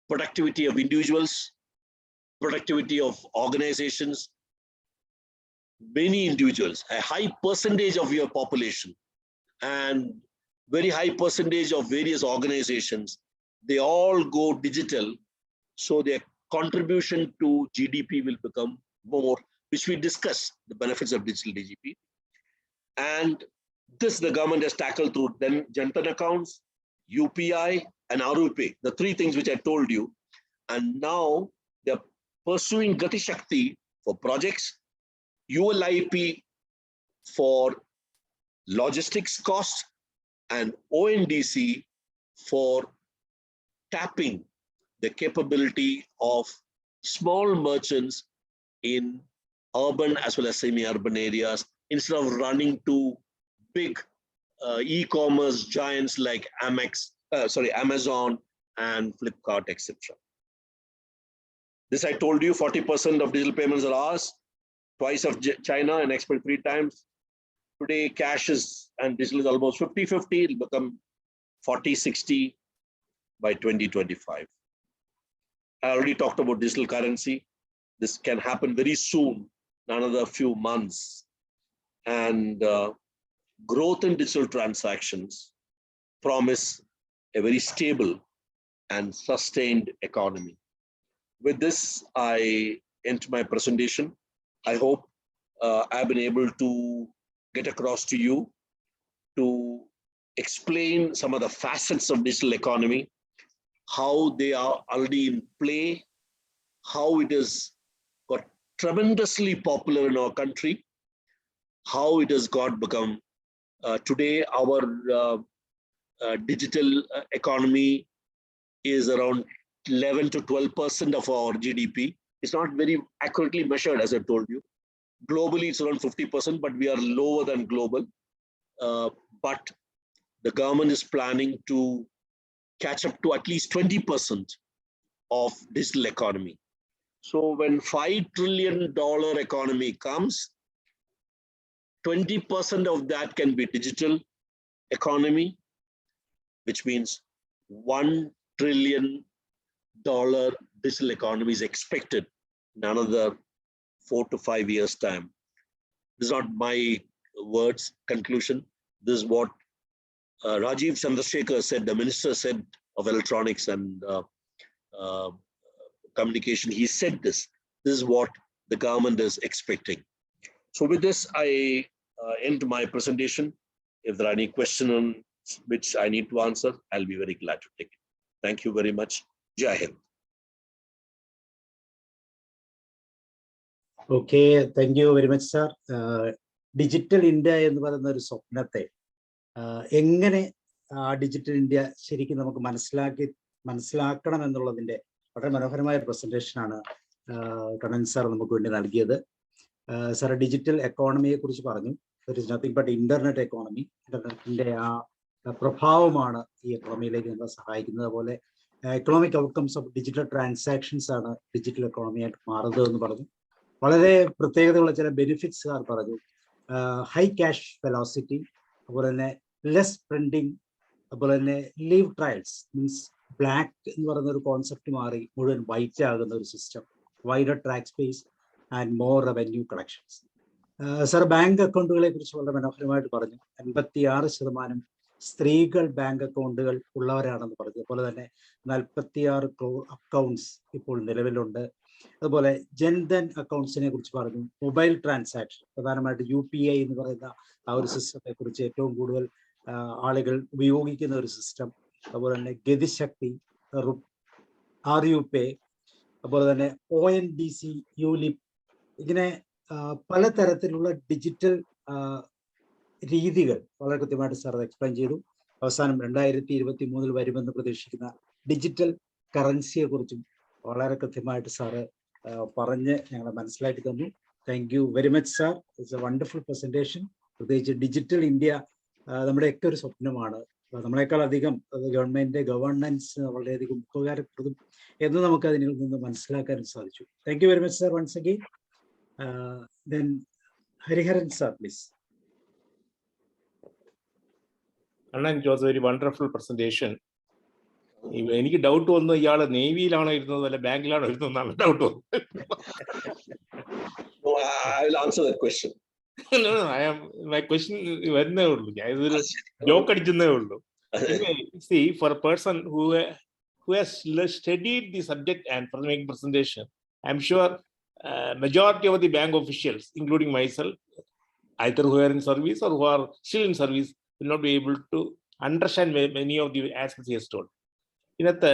productivity of individuals, productivity of organizations, many individuals, a high percentage of your population and very high percentage of various organizations, they all go digital. So their contribution to GDP will become more, which we discuss the benefits of digital GDP. And this the government has tackled through then Jantan accounts, UPI and RUPay, the three things which I told you. And now they're pursuing Gati Shakti for projects, ULIP for logistics costs, and ONDC for tapping the capability of small merchants in urban as well as semi-urban areas instead of running to big e-commerce giants like Amazon and Flipkart, etc. This I told you, 40% of digital payments are ours, twice of China and expect 3 times. Today, cash is and digital is almost 50-50. It will become 40-60 by 2025. I already talked about digital currency. This can happen very soon, in another few months. And growth in digital transactions promise a very stable and sustained economy. With this, I end my presentation. I hope I've been able to get across to you to explain some of the facets of digital economy, how they are already in play, how it has got tremendously popular in our country, how it has become today our digital economy is around 11 to 12% of our GDP. It's not very accurately measured, as I told you. Globally, it's around 50%, but we are lower than global. But the government is planning to catch up to at least 20% of digital economy. So when $5 trillion economy comes, 20% of that can be digital economy, which means $1 trillion digital economy is expected in another 4 to 5 years' time. This is not my words, conclusion. This is what Rajiv Chandrasekhar said, the Minister said of Electronics and Communication. He said this. This is what the government is expecting. So with this, I end my presentation. If there are any questions which I need to answer, I'll be very glad to take it. Thank you very much. Jai Hind. Okay, thank you very much, sir. Digital India എന്ന് പറയുന്ന ഒരു സ്വപ്നത്തെ എങ്ങനെ digital India ശരിക്കും നമുക്ക് മനസ്സിലാക്കണം എന്നുള്ളതിന്റെ വളരെ മനോഹരമായ പ്രസന്റേഷനാണ് കണ്ണൻ സാർ നമുക്ക് വേണ്ടി നൽകിയത്. സാർ ഡിജിറ്റൽ എക്കോണമിയെ കുറിച്ച് പറഞ്ഞു. There is nothing but internet economy. ഇന്റർനെറ്റിന്റെ ആ പ്രഭാവമാണ് ഈ എക്കോണമിയിലേക്ക് നമ്മളെ സഹായിക്കുന്നത്. അതുപോലെ economic outcomes of digital transactions ആണ് ഡിജിറ്റൽ എക്കോണമിയായിട്ട് മാറുന്നത് എന്ന് പറഞ്ഞു. വളരെ പ്രത്യേകതയുള്ള ചില ബെനിഫിറ്റ്സ് സാർ പറഞ്ഞു. ഹൈ ക്യാഷ് വെലോസിറ്റി, അതുപോലെ തന്നെ ലെസ് പ്രിന്റിങ്, അതുപോലെ തന്നെ ലീവ് ട്രയൽസ് മീൻസ് ബ്ലാക്ക് എന്ന് പറയുന്ന ഒരു കോൺസെപ്റ്റ് മാറി മുഴുവൻ വൈറ്റ് ആകുന്ന ഒരു system, wider track space and more revenue collections. Sir bank അക്കൗണ്ടുകളെ കുറിച്ച് വളരെ മനോഹരമായിട്ട് പറഞ്ഞു. 56% സ്ത്രീകൾ ബാങ്ക് അക്കൗണ്ടുകൾ ഉള്ളവരാണെന്ന് പറഞ്ഞു. അതുപോലെ തന്നെ 46 crore അക്കൗണ്ട്സ് ഇപ്പോൾ നിലവിലുണ്ട്. അതുപോലെ ജൻധൻ അക്കൗണ്ട്സിനെ കുറിച്ച് പറഞ്ഞു. മൊബൈൽ ട്രാൻസാക്ഷൻ, പ്രധാനമായിട്ട് UPI എന്ന് പറയുന്ന ആ ഒരു സിസ്റ്റത്തെ കുറിച്ച് ഏറ്റവും കൂടുതൽ ആളുകൾ ഉപയോഗിക്കുന്ന ഒരു സിസ്റ്റം. അതുപോലെ തന്നെ ഗതിശക്തി, RUPay, അതുപോലെ തന്നെ ONDC, ULIP, ഇങ്ങനെ പലതരത്തിലുള്ള ഡിജിറ്റൽ രീതികൾ വളരെ കൃത്യമായിട്ട് സാർ എക്സ്പ്ലെയിൻ ചെയ്തു. അവസാനം 2023 വരുമെന്ന് പ്രതീക്ഷിക്കുന്ന ഡിജിറ്റൽ കറൻസിയെ കുറിച്ചും വളരെ കൃത്യമായിട്ട് സാറ് പറഞ്ഞ് ഞങ്ങളെ മനസ്സിലാക്കി തന്നു. Thank you very much sir. It's A wonderful presentation. പ്രത്യേകിച്ച് ഡിജിറ്റൽ ഇന്ത്യ നമ്മുടെയൊക്കെ ഒരു സ്വപ്നമാണ്. നമ്മളെക്കാൾ അധികം ഗവൺമെന്റിന്റെ ഗവർണൻസ് വളരെയധികം ഉപകാരപ്പെടും എന്ന് നമുക്ക് അതിൽ നിന്ന് മനസ്സിലാക്കാൻ സാധിച്ചു. Thank you very much sir once again. Then Hariharan sir, please. Kannan, it was a very wonderful presentation. എനിക്ക് ഡൗട്ട് വന്നു, ഇയാള് നേവിയിലാണോ ഇരുന്നത് അല്ലെ ബാങ്കിലാണോ ഇരുന്നതെന്നാണ് ഡൗട്ട് വന്നത്. No, I will answer that question. No, my question വരുന്നേ ഉള്ളൂ. ഞാൻ ഇതൊരു ജോക്ക് അടിച്ചതേ ഉള്ളൂ. See, for a person who has studied the subject and for making presentation, I'm sure majority of the bank officials, including myself, either who are in service or who are still in service, will not be able to understand many of the aspects he has told. ഇതിനകത്ത്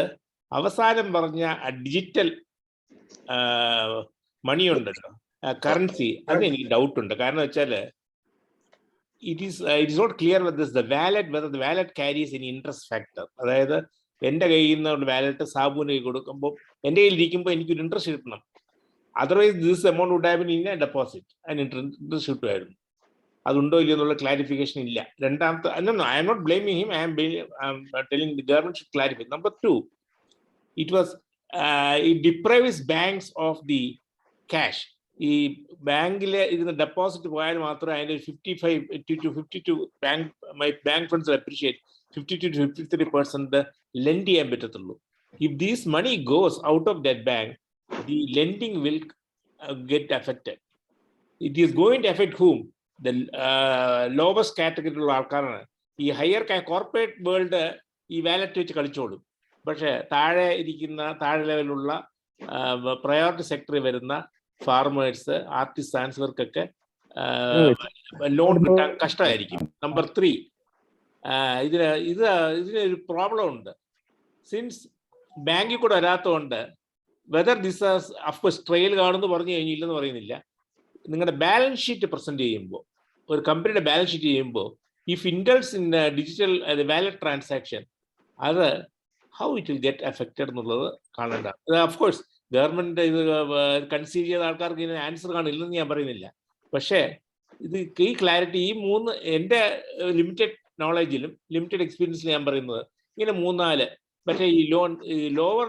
അവസാനം പറഞ്ഞ digital മണി ഉണ്ടല്ലോ, currency, അത് എനിക്ക് doubt ഉണ്ട്. കാരണം വെച്ചാൽ it is not clear whether the wallet carries any interest factor. അതായത് എൻ്റെ കയ്യിൽ നിന്ന് വാലറ്റ് സാബുവിന് കൊടുക്കുമ്പോൾ എൻ്റെ കയ്യിൽ ഇരിക്കുമ്പോൾ എനിക്കൊരു ഇൻട്രസ്റ്റ് കിട്ടണം. Otherwise this amount would have been in a deposit, അതിന് ഇൻട്രസ്റ്റ് കിട്ടുമായിരുന്നു. അതുണ്ടോ ഇല്ലയോ എന്നുള്ള ക്ലാരിഫിക്കേഷൻ ഇല്ല. രണ്ടാമത്തെ, I'm not blaming him, I'm telling the government should clarify. Number 2, it deprives banks of the cash. ഈ ബാങ്കിൽ ഇരുന്ന് ഡെപ്പോസിറ്റ് പോയാൽ മാത്രമേ അതിൻ്റെ 52 bank funds appreciate 52 to 53% lent ചെയ്യാൻ പറ്റത്തുള്ളൂ. If this money goes out of that bank, the lending will get affected. It is going to affect whom? The lowest category ഉള്ള ആൾക്കാരാണ്. ഈ ഹയർ കോർപ്പറേറ്റ് വേൾഡ് ഈ wallet വെച്ച് കളിച്ചോളും. പക്ഷേ താഴെ ലെവലുള്ള priority സെക്ടറിൽ വരുന്ന ഫാർമേഴ്സ്, ആർട്ടിസാൻസ്, ഇവർക്കൊക്കെ ലോൺ കിട്ടാൻ കഷ്ടമായിരിക്കും. നമ്പർ 3, ഇതിനൊരു പ്രോബ്ലം ഉണ്ട്. സിൻസ് ബാങ്കിൽ കൂടെ വരാത്തതുകൊണ്ട് വെദർ ദിസ് അഫ്കോഴ്സ് ട്രയൽ കാണുമെന്ന് പറഞ്ഞു കഴിഞ്ഞില്ലെന്ന് പറയുന്നില്ല. നിങ്ങളുടെ ബാലൻസ് ഷീറ്റ് പ്രസന്റ് ചെയ്യുമ്പോൾ, ഒരു കമ്പനിയുടെ ബാലൻസ് ഷീറ്റ് ചെയ്യുമ്പോൾ, if indulges in digital wallet transaction, അത് how it will get affected എന്നുള്ളത് കാണേണ്ട. അഫ്കോഴ്സ് ഗവൺമെന്റ് ഇത് കൺസീവ് ചെയ്ത ആൾക്കാർക്ക് ഇതിന് ആൻസർ കാണില്ലെന്ന് ഞാൻ പറയുന്നില്ല. പക്ഷേ ഇത് ഈ ക്ലാരിറ്റി, ഈ 3 എൻ്റെ ലിമിറ്റഡ് നോളജിലും ലിമിറ്റഡ് എക്സ്പീരിയൻസിലും ഞാൻ പറയുന്നത്, ഇങ്ങനെ 3-4 പക്ഷേ ഈ ലോവർ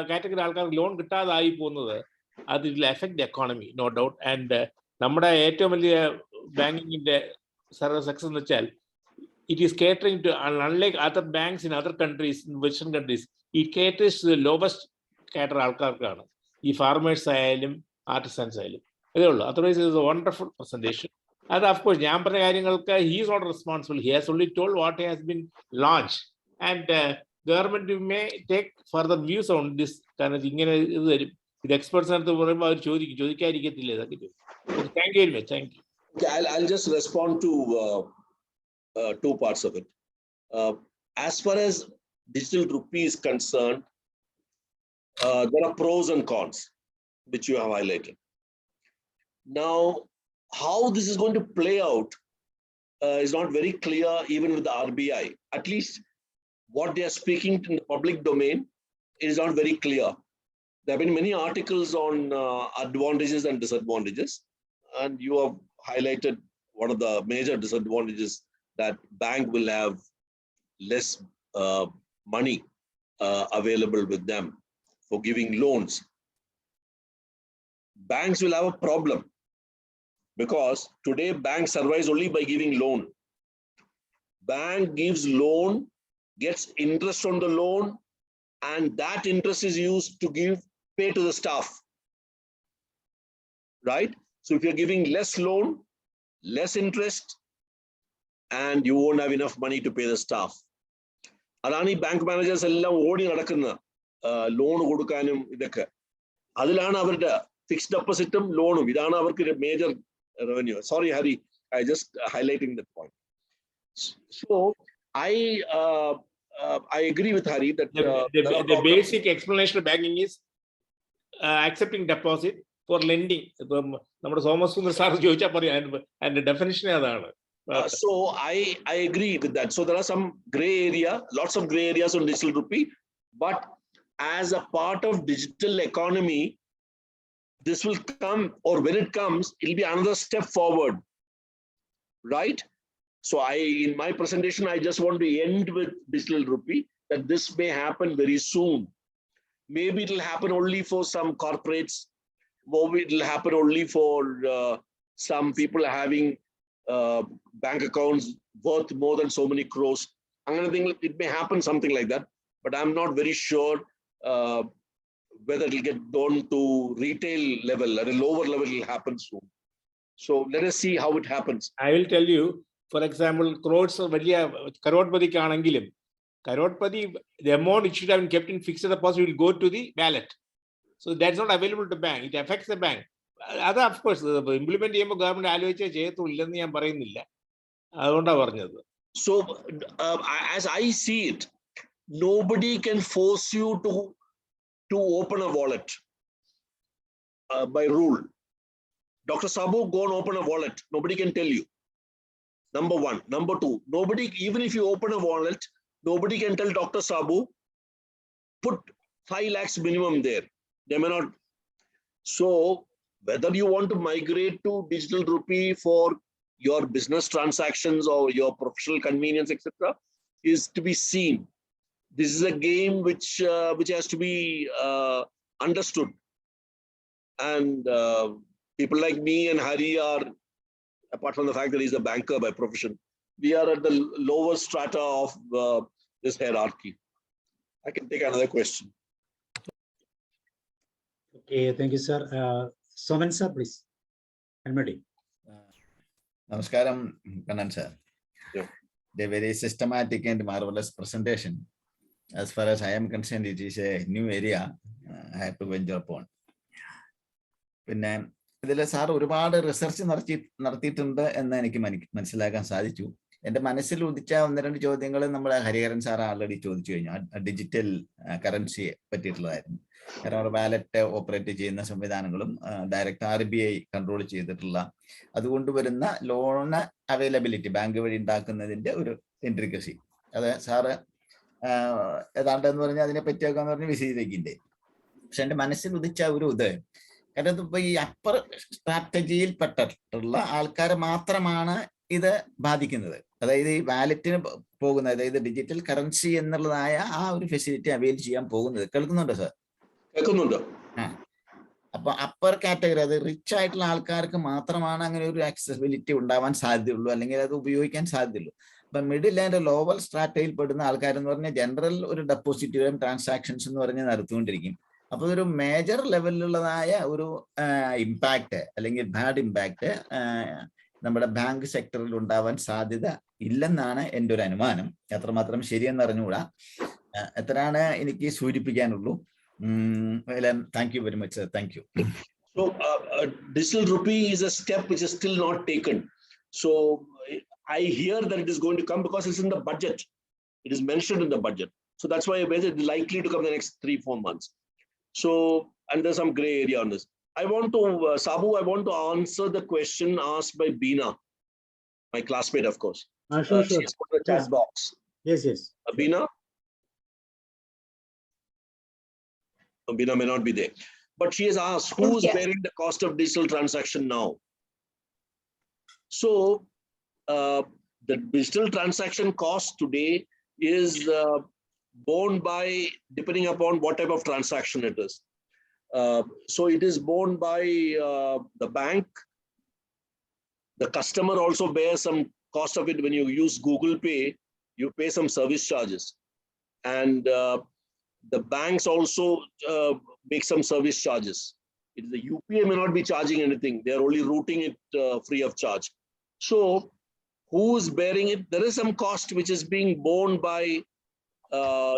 കാറ്റഗറി ആൾക്കാർക്ക് ലോൺ കിട്ടാതായി പോകുന്നത്, അത് will affect the economy, no doubt. And നമ്മുടെ ഏറ്റവും വലിയ ബാങ്കിങ്ങിന്റെ സക്സസ് എന്ന് വെച്ചാൽ, it is catering to, unlike other banks in other countries, in Western countries, it caters to the lowest category ആൾക്കാർക്കാണ്. ഈ ഫാർമേഴ്സ് ആയാലും ആർട്ടിസൻസ് ആയാലും അതേ ഉള്ളൂ. Otherwise it is a wonderful presentation. അത് അഫ്കോഴ്സ് ഞാൻ പറഞ്ഞ കാര്യങ്ങൾക്ക് he is not responsible. He has only told what has been launch and government may take further views on this. കാരണം ഇങ്ങനെ ഇത് തരും, ഇത് എക്സ്പെർട്സിന് അടുത്ത് പറയുമ്പോൾ അവർ ചോദിക്കാതിരിക്കത്തില്ല. ഇതൊക്കെ thank you very much. Thank you. I'll just respond to 2 parts of it. As far as digital rupee is concerned, there are pros and cons, which you have highlighted. Now, how this is going to play out is not very clear, even with the RBI. At least what they are speaking in the public domain is not very clear. There have been many articles on advantages and disadvantages, and you have highlighted one of the major disadvantages, that bank will have less money available with them for giving loans. Banks will have a problem because today bank survives only by giving loan. Bank gives loan, gets interest on the loan, and that interest is used to pay to the staff, right? So if you're giving less loan, less interest, and you won't have enough money to pay the staff. അതാണ് ഈ bank managers എല്ലാം ഓടി നടക്കുന്ന loan കൊടുക്കാനും ഇതൊക്കെ. അതിലാണ് അവരുടെ fixed ഡെപ്പോസിറ്റും ലോണും. ഇതാണ് അവർക്ക് major revenue. Sorry Hari, I just highlighting the point. So I agree with Hari that the basic explanation of banking is accepting deposit for lending. നമ്മുടെ സോമസുന്ദർ സാർ ചോദിച്ചാൽ പറയാം, അതിന്റെ ഡെഫിനിഷൻ അതാണ്. So I agree with that. So there are some gray area, lots of gray areas on digital rupee, but as a part of digital economy, this will come, or when it comes, it'll be another step forward, right? So in my presentation, I just want to end with digital rupee, that this may happen very soon. Maybe it'll happen only for some corporates. Maybe it'll happen only for some people having bank accounts worth more than so many crores. I'm going to think it may happen something like that, but I'm not very sure whether it'll get down to retail level, at a lower level, it'll happen soon. So let us see how it happens. I will tell you, for example, crores of Karotpadi Kanangilum. Karotpadi, the amount it should have been kept in fixed deposit will go to the ballot. So that's not available to bank. It affects the bank. Other, of course, implement government So as I see it, nobody can force you to open a wallet by rule. Dr. Sabu, go and open a wallet. Nobody can tell you. Number one. Number two, nobody, even if you open a wallet, nobody can tell Dr. Sabu, put 5 lakhs minimum there. They may not. So whether you want to migrate to digital rupee for your business transactions or your professional convenience, etc., is to be seen. This is a game which has to be understood. And people like me and Hari are, apart from the fact that he's a banker by profession, we are at the lower strata of this hierarchy. I can take another question. Okay, thank you, sir. Soman sir, please. Anybody? Namaskaram, Kannan sir. Yeah. The very systematic and marvelous presentation. As far as I am concerned, it is a new area I have to venture upon. പിന്നെ ഇതിൽ sir ഒരുപാട് research നടത്തിയിട്ടുണ്ട് എന്ന് എനിക്ക് മനസ്സിലാക്കാൻ സാധിച്ചു. എൻ്റെ മനസ്സിൽ ഉദിച്ച 1-2 ചോദ്യങ്ങൾ നമ്മുടെ ഹരിഹരൻ സാർ ആൾറെഡി ചോദിച്ചു കഴിഞ്ഞു. ഡിജിറ്റൽ കറൻസിയെ പറ്റിയിട്ടുള്ളതായിരുന്നു. കാരണം വാലറ്റ് ഓപ്പറേറ്റ് ചെയ്യുന്ന സംവിധാനങ്ങളും ഡയറക്റ്റ് RBI കൺട്രോൾ ചെയ്തിട്ടുള്ള അതുകൊണ്ട് വരുന്ന ലോൺ അവൈലബിലിറ്റി ബാങ്ക് വഴി ഉണ്ടാക്കുന്നതിന്റെ ഒരു ഇൻട്രിക്കസി അത് സാറ് ഏതാണ്ട് എന്ന് പറഞ്ഞാൽ അതിനെ പറ്റിയൊക്കെ പറഞ്ഞ് വിശദീകരിക്കണ്ടേ. പക്ഷെ എൻ്റെ മനസ്സിൽ ഉദിച്ച ഒരു ഇത് കാരണം ഇപ്പൊ ഈ അപ്പർ സ്ട്രാറ്റജിയിൽ പെട്ടിട്ടുള്ള ആൾക്കാരെ മാത്രമാണ് ഇത് ബാധിക്കുന്നത്. അതായത് ഈ വാലറ്റിന് പോകുന്നത്, അതായത് ഡിജിറ്റൽ കറൻസി എന്നുള്ളതായ ആ ഒരു ഫെസിലിറ്റി അവൈൽ ചെയ്യാൻ പോകുന്നത്. കേൾക്കുന്നുണ്ടോ സാർ? കേൾക്കുന്നുണ്ട്. അപ്പൊ അപ്പർ കാറ്റഗറി, അത് റിച്ച് ആയിട്ടുള്ള ആൾക്കാർക്ക് മാത്രമാണ് അങ്ങനെ ഒരു ആക്സസിബിലിറ്റി ഉണ്ടാവാൻ സാധ്യതയുള്ളൂ, അല്ലെങ്കിൽ അത് ഉപയോഗിക്കാൻ സാധ്യതയുള്ളൂ. അപ്പൊ മിഡിൽ ആൻഡ് ലോവർ സ്ട്രാറ്റയിൽ പെടുന്ന ആൾക്കാരെന്ന് പറഞ്ഞാൽ ജനറൽ ഒരു ഡെപ്പോസിറ്റുകളും ട്രാൻസാക്ഷൻസ് എന്ന് പറഞ്ഞ് നടത്തിക്കൊണ്ടിരിക്കും. അപ്പൊ ഒരു മേജർ ലെവലിലുള്ളതായ ഒരു ഇമ്പാക്ട് അല്ലെങ്കിൽ ബാഡ് ഇമ്പാക്ട് നമ്മുടെ ബാങ്ക് സെക്ടറിൽ ഉണ്ടാവാൻ സാധ്യത ഇല്ലെന്നാണ് എൻ്റെ ഒരു അനുമാനം. എത്രമാത്രം ശരിയെന്ന് അറിഞ്ഞുകൂടാ. എത്രയാണ് എനിക്ക് സൂചിപ്പിക്കാനുള്ളൂ. Thank you very much, sir. Thank you. So digital rupee is a step which is still not taken. So I hear that it is going to come because it's in the budget. It is mentioned in the budget. So that's why it is likely to come in the next 3-4 months. So, and there's some gray area on this. I want to, Sabu, I want to answer the question asked by Beena, my classmate, of course. Sure. She's put the chat box. Yes. Beena? Beena may not be there. But she has asked, who's bearing the cost of digital transaction now? So, the digital transaction cost today is borne by, depending upon what type of transaction it is. So it is borne by the bank. The customer also bears some cost of it. When you use Google Pay, you pay some service charges. And the banks also make some service charges. The UPI may not be charging anything. They are only routing it free of charge. So who is bearing it? There is some cost which is being borne by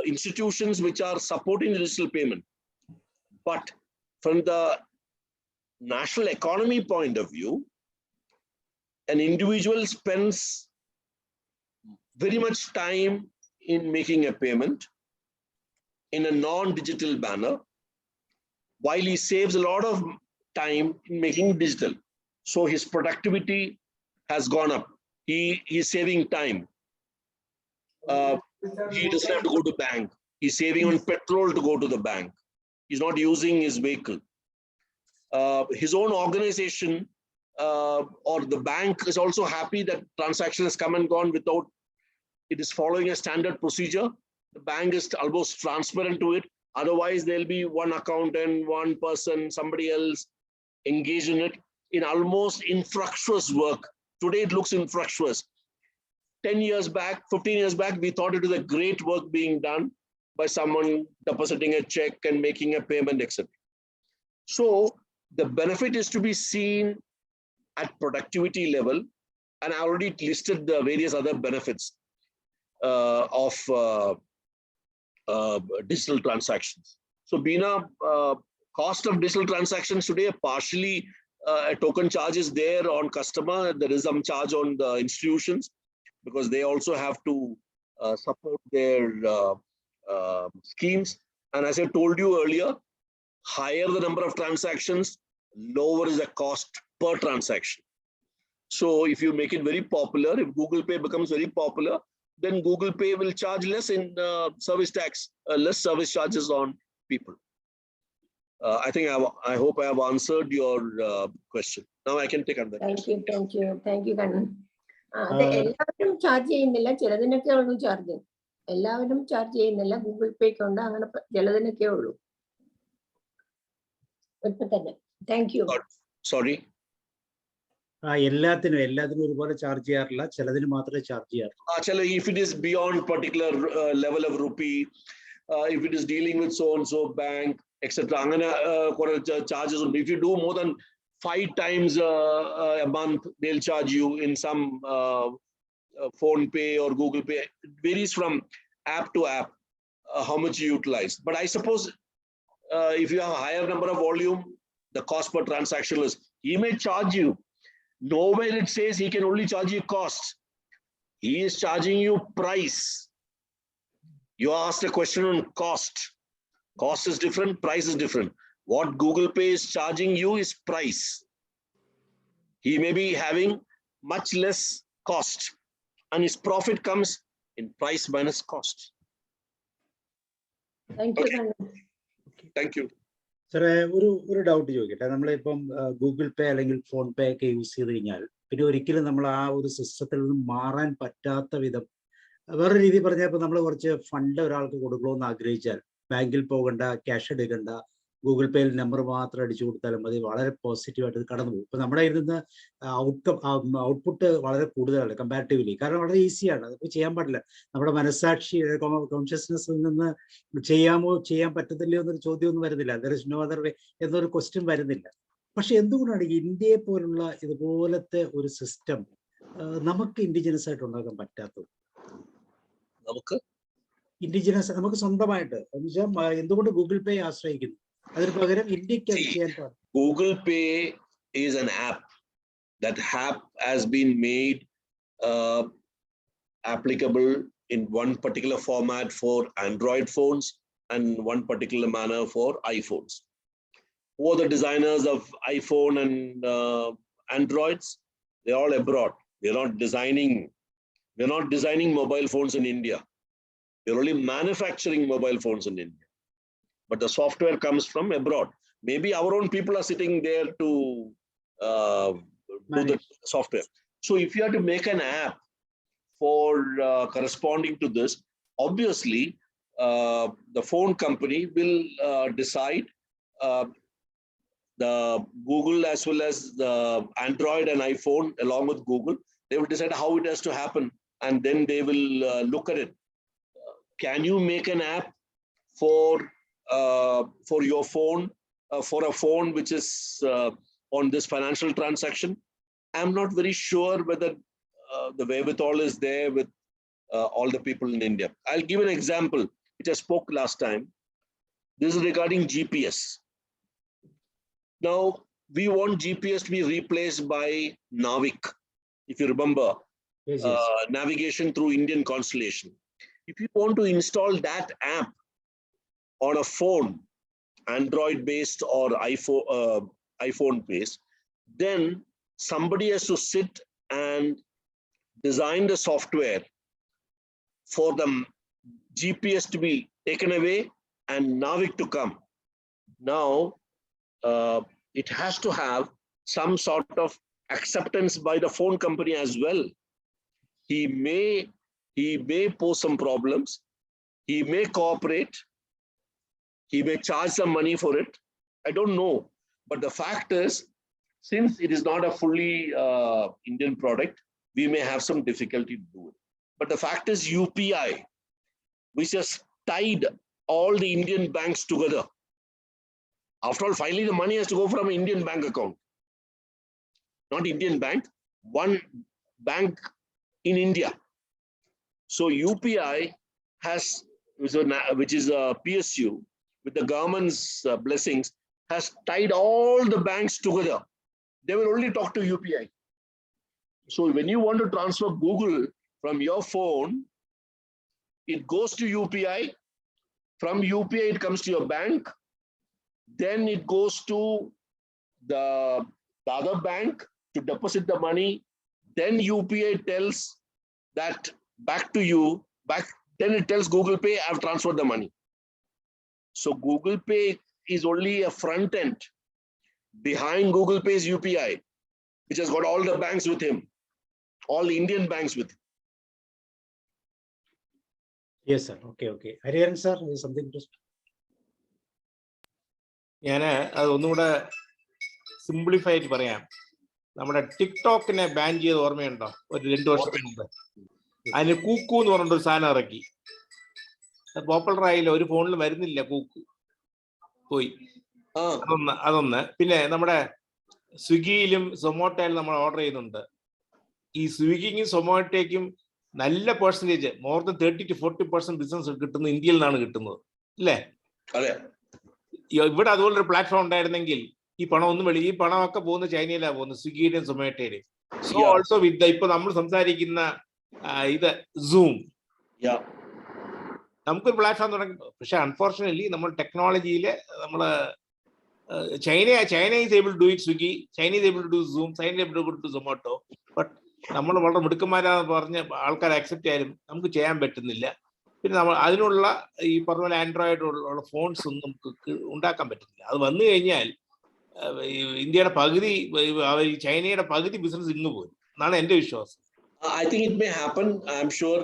institutions which are supporting the digital payment. But from the national economy point of view, an individual spends very much time in making a payment in a non-digital manner, while he saves a lot of time in making digital. So his productivity has gone up. He's saving time. He doesn't have to go to bank. He's saving on petrol to go to the bank. He's not using his vehicle. His own organization or the bank is also happy that transaction has come and gone without, it is following a standard procedure. The bank is almost transparent to it. Otherwise, there'll be one accountant, one person, somebody else engaged in it in almost infructuous work. Today, it looks infructuous. 10 years back, 15 years back, we thought it was a great work being done. by someone depositing a check and making a payment, etc. So the benefit is to be seen at productivity level, and I already listed the various other benefits of digital transactions. So Beena, cost of digital transactions today, partially a token charge is there on customer. There is some charge on the institutions because they also have to support their schemes. And as I told you earlier, higher the number of transactions, lower is the cost per transaction. So if you make it very popular, if Google Pay becomes very popular, then Google Pay will charge less in service tax, less service charges on people. I think I hope I have answered your question. Now I can take another question. Thank you, Kannan. എല്ലാവരും charge ചെയ്യുന്നില്ല, ചിലതിനൊക്കെ ഉള്ളൂ charge. എല്ലാവരും charge ചെയ്യുന്നില്ല, Google പേക്ക് ഉണ്ട്, അങ്ങനെ ചിലതിനൊക്കെ ഉള്ളൂ. ഇപ്പൊ തന്നെ. Thank you. Sorry. എല്ലാത്തിനും ഒരുപോലെ ചാർജ് ചെയ്യാറില്ല, ചിലതിന് മാത്രമേ ചാർജ് ചെയ്യാറുള്ളൂ. If it is beyond particular level of rupee, if it is dealing with so and so bank, etc., അങ്ങനെ കുറെ charges ഉണ്ട്. If you do more than 5 times a month, they'll charge you in some phone pay or Google Pay. It varies from app to app how much you utilize. But I suppose if you have a higher number of volume, the cost per transaction is, he may charge you. Nowhere it says he can only charge you cost. He is charging you price. You asked a question on cost. Cost is different, price is different. What Google Pay is charging you is price. He may be having much less cost, and his profit comes in price minus cost. Thank you, Kannan. Thank you. സാറേ, ഒരു doubt ചോദിക്കട്ടെ. നമ്മളിപ്പം Google പേ അല്ലെങ്കിൽ phone പേ ഒക്കെ use ചെയ്ത് കഴിഞ്ഞാൽ പിന്നെ ഒരിക്കലും നമ്മൾ ആ ഒരു സിസ്റ്റത്തിൽ നിന്നും മാറാൻ പറ്റാത്ത വിധം, വേറെ രീതി പറഞ്ഞാൽ ഇപ്പം നമ്മൾ കുറച്ച് ഫണ്ട് ഒരാൾക്ക് കൊടുക്കണമെന്ന് ആഗ്രഹിച്ചാൽ ബാങ്കിൽ പോകണ്ട, ക്യാഷ് എടുക്കണ്ട, ഗൂഗിൾ പേയിൽ നമ്പർ മാത്രം അടിച്ചു കൊടുത്താലും മതി, വളരെ പോസിറ്റീവായിട്ട് കടന്നു പോകും. ഇപ്പം നമ്മുടെ കയ്യിൽ നിന്ന് ഔട്ട്പുട്ട് വളരെ കൂടുതലാണ് കമ്പാരിറ്റീവ്ലി, കാരണം വളരെ ഈസിയാണ്, അതിപ്പോൾ ചെയ്യാൻ പാടില്ല. നമ്മുടെ മനസ്സാക്ഷി കോൺഷ്യസ്നെസ്സിൽ നിന്ന് ചെയ്യാൻ പറ്റത്തില്ലയോ എന്നൊരു ചോദ്യമൊന്നും വരുന്നില്ല. There is no other way എന്നൊരു ക്വസ്റ്റ്യൻ വരുന്നില്ല. പക്ഷെ എന്തുകൊണ്ടാണ് ഇന്ത്യയെ പോലുള്ള ഇതുപോലത്തെ ഒരു സിസ്റ്റം നമുക്ക് ഇൻഡിജിനസ് ആയിട്ട് ഉണ്ടാക്കാൻ പറ്റാത്തത്? നമുക്ക് സ്വന്തമായിട്ട് എന്തുകൊണ്ട് ഗൂഗിൾ പേ ആശ്രയിക്കുന്നു? അതിന് പകരം ഇന്ത്യക്ക് ചെയ്യാൻ പാടില്ല. Google Pay is an app. That app has been made applicable in one particular format for Android phones and one particular manner for iPhones. Who are the designers of iPhone and Androids? They're all abroad. We're not designing mobile phones in India. We're only manufacturing mobile phones in India. But the software comes from abroad. Maybe our own people are sitting there to do the software. So if you have to make an app for corresponding to this, obviously the phone company will decide, the Google as well as the Android and iPhone along with Google, they will decide how it has to happen, and then they will look at it. Can you make an app for your phone, for a phone which is on this financial transaction? I'm not very sure whether the wherewithal is there with all the people in India. I'll give an example which I spoke last time. This is regarding GPS. Now, we want GPS to be replaced by Navik. If you remember, Yes. navigation through Indian constellation. If you want to install that app on a phone, Android based or iPhone based, then somebody has to sit and design the software for the GPS to be taken away and Navik to come. Now, it has to have some sort of acceptance by the phone company as well. He may pose some problems. He may cooperate. He may charge some money for it. I don't know. But the fact is, since it is not a fully Indian product, we may have some difficulty to do it. But the fact is UPI, which has tied all the Indian banks together. After all, finally the money has to go from an Indian bank account. Not Indian bank, one bank in India. So UPI has, which is a PSU, with the government's blessings, has tied all the banks together. They will only talk to UPI. So when you want to transfer Google from your phone, it goes to UPI. From UPI, it comes to your bank. Then it goes to the other bank to deposit the money. Then UPI tells that back to you. Then it tells Google Pay, I've transferred the money. So Google Pay is only a front end. Behind Google Pay is UPI, which has got all the banks with him, all the Indian banks with him. Yes, sir. Okay. Hariharan, sir, something to... ഞാൻ അത് ഒന്നുകൂടെ simplify ആയിട്ട് പറയാം. നമ്മുടെ ടിക്ടോക്കിനെ ban ചെയ്ത് ഓർമ്മയുണ്ടോ? ഒരു 2 വർഷത്തിന് മുമ്പ് അതിന് കൂക്കു എന്ന് പറഞ്ഞിട്ടൊരു സാധനം ഇറക്കി. പോപ്പുലർ ആയില്ല, ഒരു ഫോണിൽ വരുന്നില്ല, കൂക്കു പോയി. അതൊന്ന്. പിന്നെ നമ്മുടെ സ്വിഗ്ഗിയിലും സൊമാറ്റോയിലും നമ്മൾ ഓർഡർ ചെയ്യുന്നുണ്ട്. ഈ സ്വിഗ്ഗിക്കും സൊമാറ്റോയ്ക്കും നല്ല percentage, more than 30 to 40% business കിട്ടുന്നത് ഇന്ത്യയിൽ നിന്നാണ് കിട്ടുന്നത്, അല്ലേ? ഇവിടെ അതുപോലൊരു പ്ലാറ്റ്ഫോം ഉണ്ടായിരുന്നെങ്കിൽ ഈ പണം ഒന്നും ഈ പണമൊക്കെ പോകുന്നത് ചൈനയിലാണ് പോകുന്നത്, സ്വിഗ്ഗിയുടെയും സൊമാറ്റോയുടെയും. സോ ഓൾസോ വിത്ത് ഇപ്പൊ നമ്മൾ സംസാരിക്കുന്ന ഇത് സൂം, നമുക്കൊരു പ്ലാറ്റ്ഫോം തുടങ്ങി. പക്ഷെ അൺഫോർച്ചുനേറ്റ്ലി നമ്മൾ ടെക്നോളജിയില് നമ്മള് China is able to do it, Swiggy, China is able to do Zoom, China is able to do Zomato, but നമ്മൾ വളരെ മിടുക്കന്മാരാന്ന് പറഞ്ഞ് ആൾക്കാർ അക്സെപ്റ്റ് ചെയ്യാനും നമുക്ക് ചെയ്യാൻ പറ്റുന്നില്ല. പിന്നെ നമ്മൾ അതിനുള്ള ഈ പറഞ്ഞ പോലെ ആൻഡ്രോയിഡ് ഉള്ള ഫോൺസ് ഒന്നും നമുക്ക് ഉണ്ടാക്കാൻ പറ്റുന്നില്ല. അത് വന്നു കഴിഞ്ഞാൽ ഇന്ത്യയുടെ പകുതി, ചൈനയുടെ പകുതി ബിസിനസ് ഇന്ന് പോയി എന്നാണ് എന്റെ വിശ്വാസം. I think it may happen. I'm sure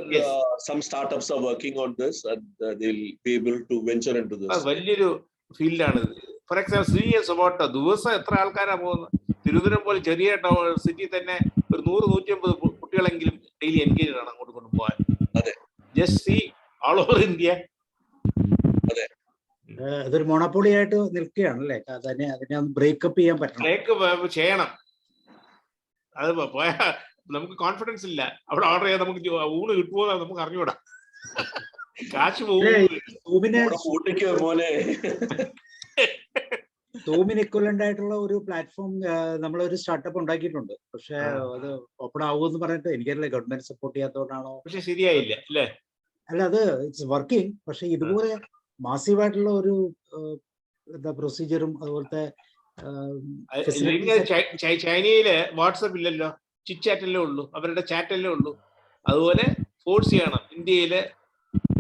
some startups are working on this and they'll be able to venture into this. വലിയൊരു ഫീൽഡാണ് ഇത്. ഫോർ എക്സാമ്പിൾ സ്വിഗ്ഗി സൊമാറ്റോ ദിവസം എത്ര ആൾക്കാരാണ് പോകുന്നത്? തിരുവനന്തപുരം പോലെ ചെറിയ സിറ്റി തന്നെ ഒരു 100-150 കുട്ടികളെങ്കിലും ഡെയിലി എൻഗേജ് ആണ് അങ്ങോട്ട് കൊണ്ടുപോകാൻ. Just see all over India. അതൊരു മോണോപ്പൊളി ആയിട്ട് നിൽക്കുകയാണല്ലേ? അതിനെ ബ്രേക്കപ്പ് ചെയ്യാൻ പറ്റണം, ബ്രേക്ക് ചെയ്യണം. അത് പോയാ നമുക്ക് കോൺഫിഡൻസ് ഇല്ല. അവിടെ ഓർഡർ ചെയ്യാൻ നമുക്ക് ഊണ് കിട്ടുമോ നമുക്ക് അറിഞ്ഞൂടാ, കാശ് പോകും. സൂമിന് ഇക്വലന്റ് ആയിട്ടുള്ള ഒരു പ്ലാറ്റ്ഫോം നമ്മളൊരു സ്റ്റാർട്ടപ്പ് ഉണ്ടാക്കിയിട്ടുണ്ട്. പക്ഷെ അത് ഓപ്പൺ ആവുമെന്ന് പറഞ്ഞിട്ട് എനിക്കറിയില്ല, ഗവൺമെന്റ് സപ്പോർട്ട് ചെയ്യാത്തതുകൊണ്ടാണോ? പക്ഷെ ശരിയായില്ല അല്ലേ? അല്ല, അത് ഇറ്റ്സ് വർക്കിംഗ്. പക്ഷെ ഇതുപോലെ മാസീവായിട്ടുള്ള ഒരു എന്താ പ്രൊസീജിയറും അതുപോലത്തെ ചൈനയില് വാട്സപ്പ് ഇല്ലല്ലോ, ചിറ്റാറ്റല്ലേ ഉള്ളൂ, അവരുടെ ചാറ്റല്ലേ ഉള്ളൂ. അതുപോലെ ഫോഴ്സ് ചെയ്യണം ഇന്ത്യയില്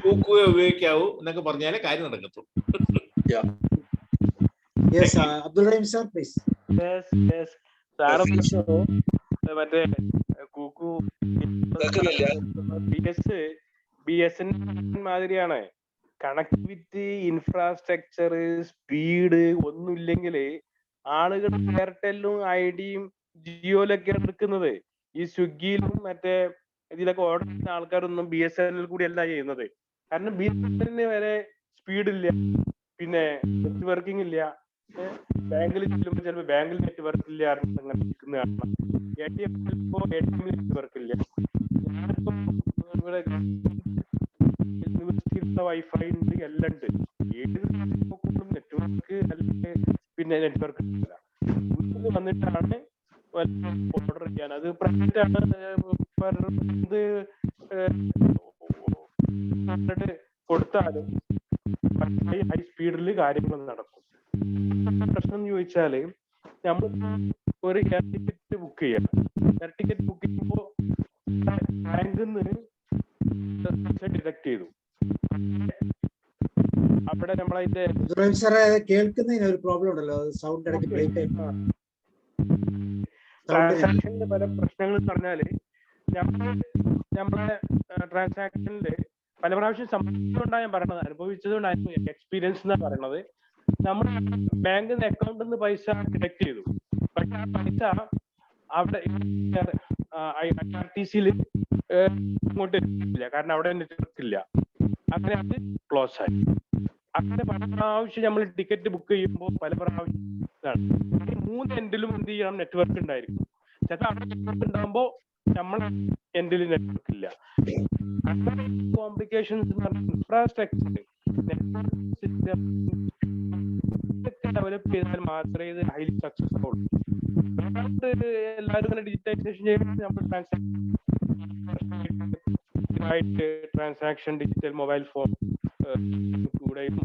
കൂക്കുവേ ഉപയോഗിക്കാവൂ എന്നൊക്കെ പറഞ്ഞാലേ കാര്യം നടക്കത്തുള്ളൂ. Yes, Abdul Rahim sir, please. Yes. മറ്റേ കൂക്കു BSN മാതിരിയാണ്. കണക്ടിവിറ്റി, ഇൻഫ്രാസ്ട്രക്ചർ, സ്പീഡ് ഒന്നുമില്ലെങ്കിൽ ആളുകൾ എയർടെല്ലും ഐഡിയും ജിയോയിലൊക്കെയാണ് എടുക്കുന്നത്. ഈ സ്വിഗ്ഗിയിലും മറ്റേ ഇതിലൊക്കെ ഓർഡർ ചെയ്യുന്ന ആൾക്കാരൊന്നും BSNL കൂടി അല്ല ചെയ്യുന്നത്. കാരണം BSNL വരെ സ്പീഡില്ല, പിന്നെ നെറ്റ്വർക്കിംഗ് ഇല്ല. ബാങ്കിൽ ചെല്ലുമ്പോൾ ചിലപ്പോൾ ബാങ്കിൽ നെറ്റ്വർക്ക് ഇല്ല, അങ്ങനെ നിൽക്കുന്ന കാണണം. ATM നെറ്റ്വർക്ക് ഇല്ല. ഞാനിപ്പോ ഇവിടെ യൂണിവേഴ്സിറ്റിയിലുള്ള വൈഫൈ ഉണ്ട്, എല്ലാം ഉണ്ട്. ഏത് നോക്കുമ്പോഴും നെറ്റ്വർക്ക് അല്ലെങ്കിൽ പിന്നെ നെറ്റ്വർക്ക് ഇല്ല. വന്നിട്ടാണ് ഓർഡർ ചെയ്യാൻ. അത് പ്രൈവറ്റ് ആണ്, കൊടുത്താലും ഹൈ സ്പീഡിൽ കാര്യങ്ങൾ നടക്കും. പ്രശ്നം എന്ന് ചോദിച്ചാല് നമ്മൾ ഒരു എയർ ടിക്കറ്റ് ബുക്ക് ചെയ്യണം. എയർ ടിക്കറ്റ് ബുക്ക് ചെയ്യുമ്പോൾ ബാങ്കിൽ നിന്ന് ഡിഡക്ട് ചെയ്തു. അവിടെ നമ്മളതിന്റെ കേൾക്കുന്നതിന് ഒരു പ്രോബ്ലം ഉണ്ടല്ലോ, സൗണ്ട് ഇടയ്ക്ക് ബ്രേക്ക് ആയി. ട്രാൻസാക്ഷനിൽ പല പ്രശ്നങ്ങൾ എന്ന് പറഞ്ഞാല് നമ്മളെ ട്രാൻസാക്ഷനില് പല പ്രാവശ്യം സംഭവിച്ചതുകൊണ്ടാണ് ഞാൻ പറയണത്, അനുഭവിച്ചതുകൊണ്ടായിരുന്നു, എക്സ്പീരിയൻസ് എന്നാ പറയണത്. നമ്മൾ ബാങ്കിൽ നിന്ന് അക്കൗണ്ടിൽ നിന്ന് പൈസ ഡിഡക്ട് ചെയ്തു. പക്ഷെ ആ പൈസ അവിടെ IRTCയിൽ ഇങ്ങോട്ട് ഇല്ല, കാരണം അവിടെ നെറ്റ്വർക്ക് ഇല്ല. അങ്ങനെ അത് ക്ലോസ് ആയി. അങ്ങനെ പല പ്രാവശ്യം നമ്മൾ ടിക്കറ്റ് ബുക്ക് ചെയ്യുമ്പോൾ പല പ്രാവശ്യം ഈ 3 എൻഡിലും എന്ത് ചെയ്യണം, നെറ്റ്വർക്ക് ഉണ്ടായിരിക്കും. ചിലപ്പോൾ അവിടെ നെറ്റ്വർക്ക് ഉണ്ടാകുമ്പോൾ നമ്മൾ എൻഡിൽ നെറ്റ്വർക്ക് ഇല്ല. അങ്ങനെ കോംപ്ലിക്കേഷൻസ് എന്ന് പറഞ്ഞാൽ ഇൻഫ്രാസ്ട്രക്ചർ ഡെവലപ്പ് ചെയ്താൽ മാത്രമേ ഇത് ഹൈലി സക്സസ് ആവുള്ളൂ. എല്ലാവരും ഇങ്ങനെ ഡിജിറ്റൈസേഷൻ ചെയ്യുമ്പോൾ നമ്മൾ ട്രാൻസാക്ഷൻ ഡിജിറ്റൽ മൊബൈൽ ഫോൺ കൂടെയും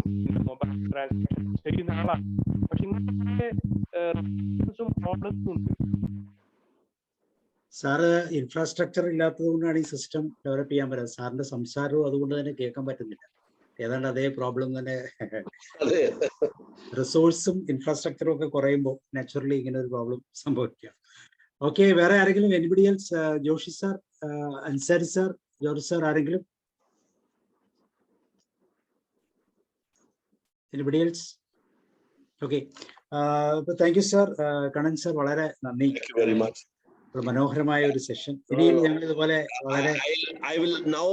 മൊബൈൽ ട്രാൻസാക്ഷൻ ചെയ്യുന്ന ആളാണ്. പക്ഷെ ഇങ്ങനെ പ്രോബ്ലംസും ഉണ്ട്. സാറ് ഇൻഫ്രാസ്ട്രക്ചർ ഇല്ലാത്തത് കൊണ്ടാണ് ഈ സിസ്റ്റം ഡെവലപ്പ് ചെയ്യാൻ പറ്റുന്നത്. സാറിന്റെ സംസാരവും അതുകൊണ്ട് തന്നെ കേൾക്കാൻ പറ്റുന്നില്ല. ഏതാണ്ട് അതേ പ്രോബ്ലം തന്നെ. റിസോഴ്സും ഇൻഫ്രാസ്ട്രക്ചറും ഒക്കെ കുറയുമ്പോൾ നാച്ചുറലി ഇങ്ങനെ ഒരു പ്രോബ്ലം സംഭവിക്കാം. ഓക്കെ, വേറെ ആരെങ്കിലും? Anybody else? Joshi sir, Ansari sir, George sir, ആരെങ്കിലും? Anybody else? Okay, thank you sir. Kannan sir, വളരെ നന്ദി. മനോഹരമായ ഒരു സെഷൻ. ഇനിയും ഞങ്ങൾ ഇതുപോലെ വളരെ I will now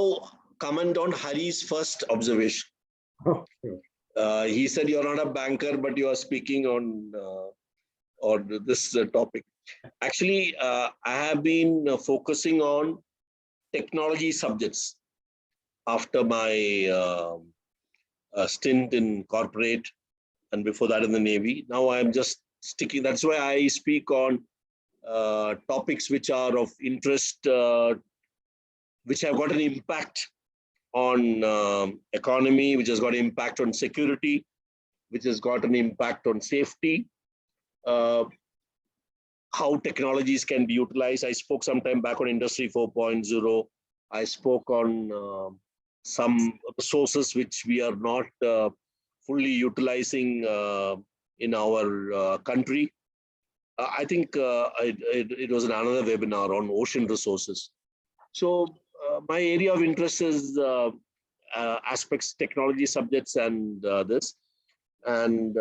comment on Hari's first observation. He said you're not a banker, but you are speaking on this topic. Actually, I have been focusing on technology subjects after my stint in corporate and before that in the Navy. Now I am just sticking. That's why I speak on topics which are of interest, which have got an impact on economy, which has got an impact on security, which has got an impact on safety, how technologies can be utilized. I spoke some time back on Industry 4.0. I spoke on some resources which we are not fully utilizing in our country. I think it was another webinar on ocean resources. So my area of interest is aspects, technology subjects, and this. And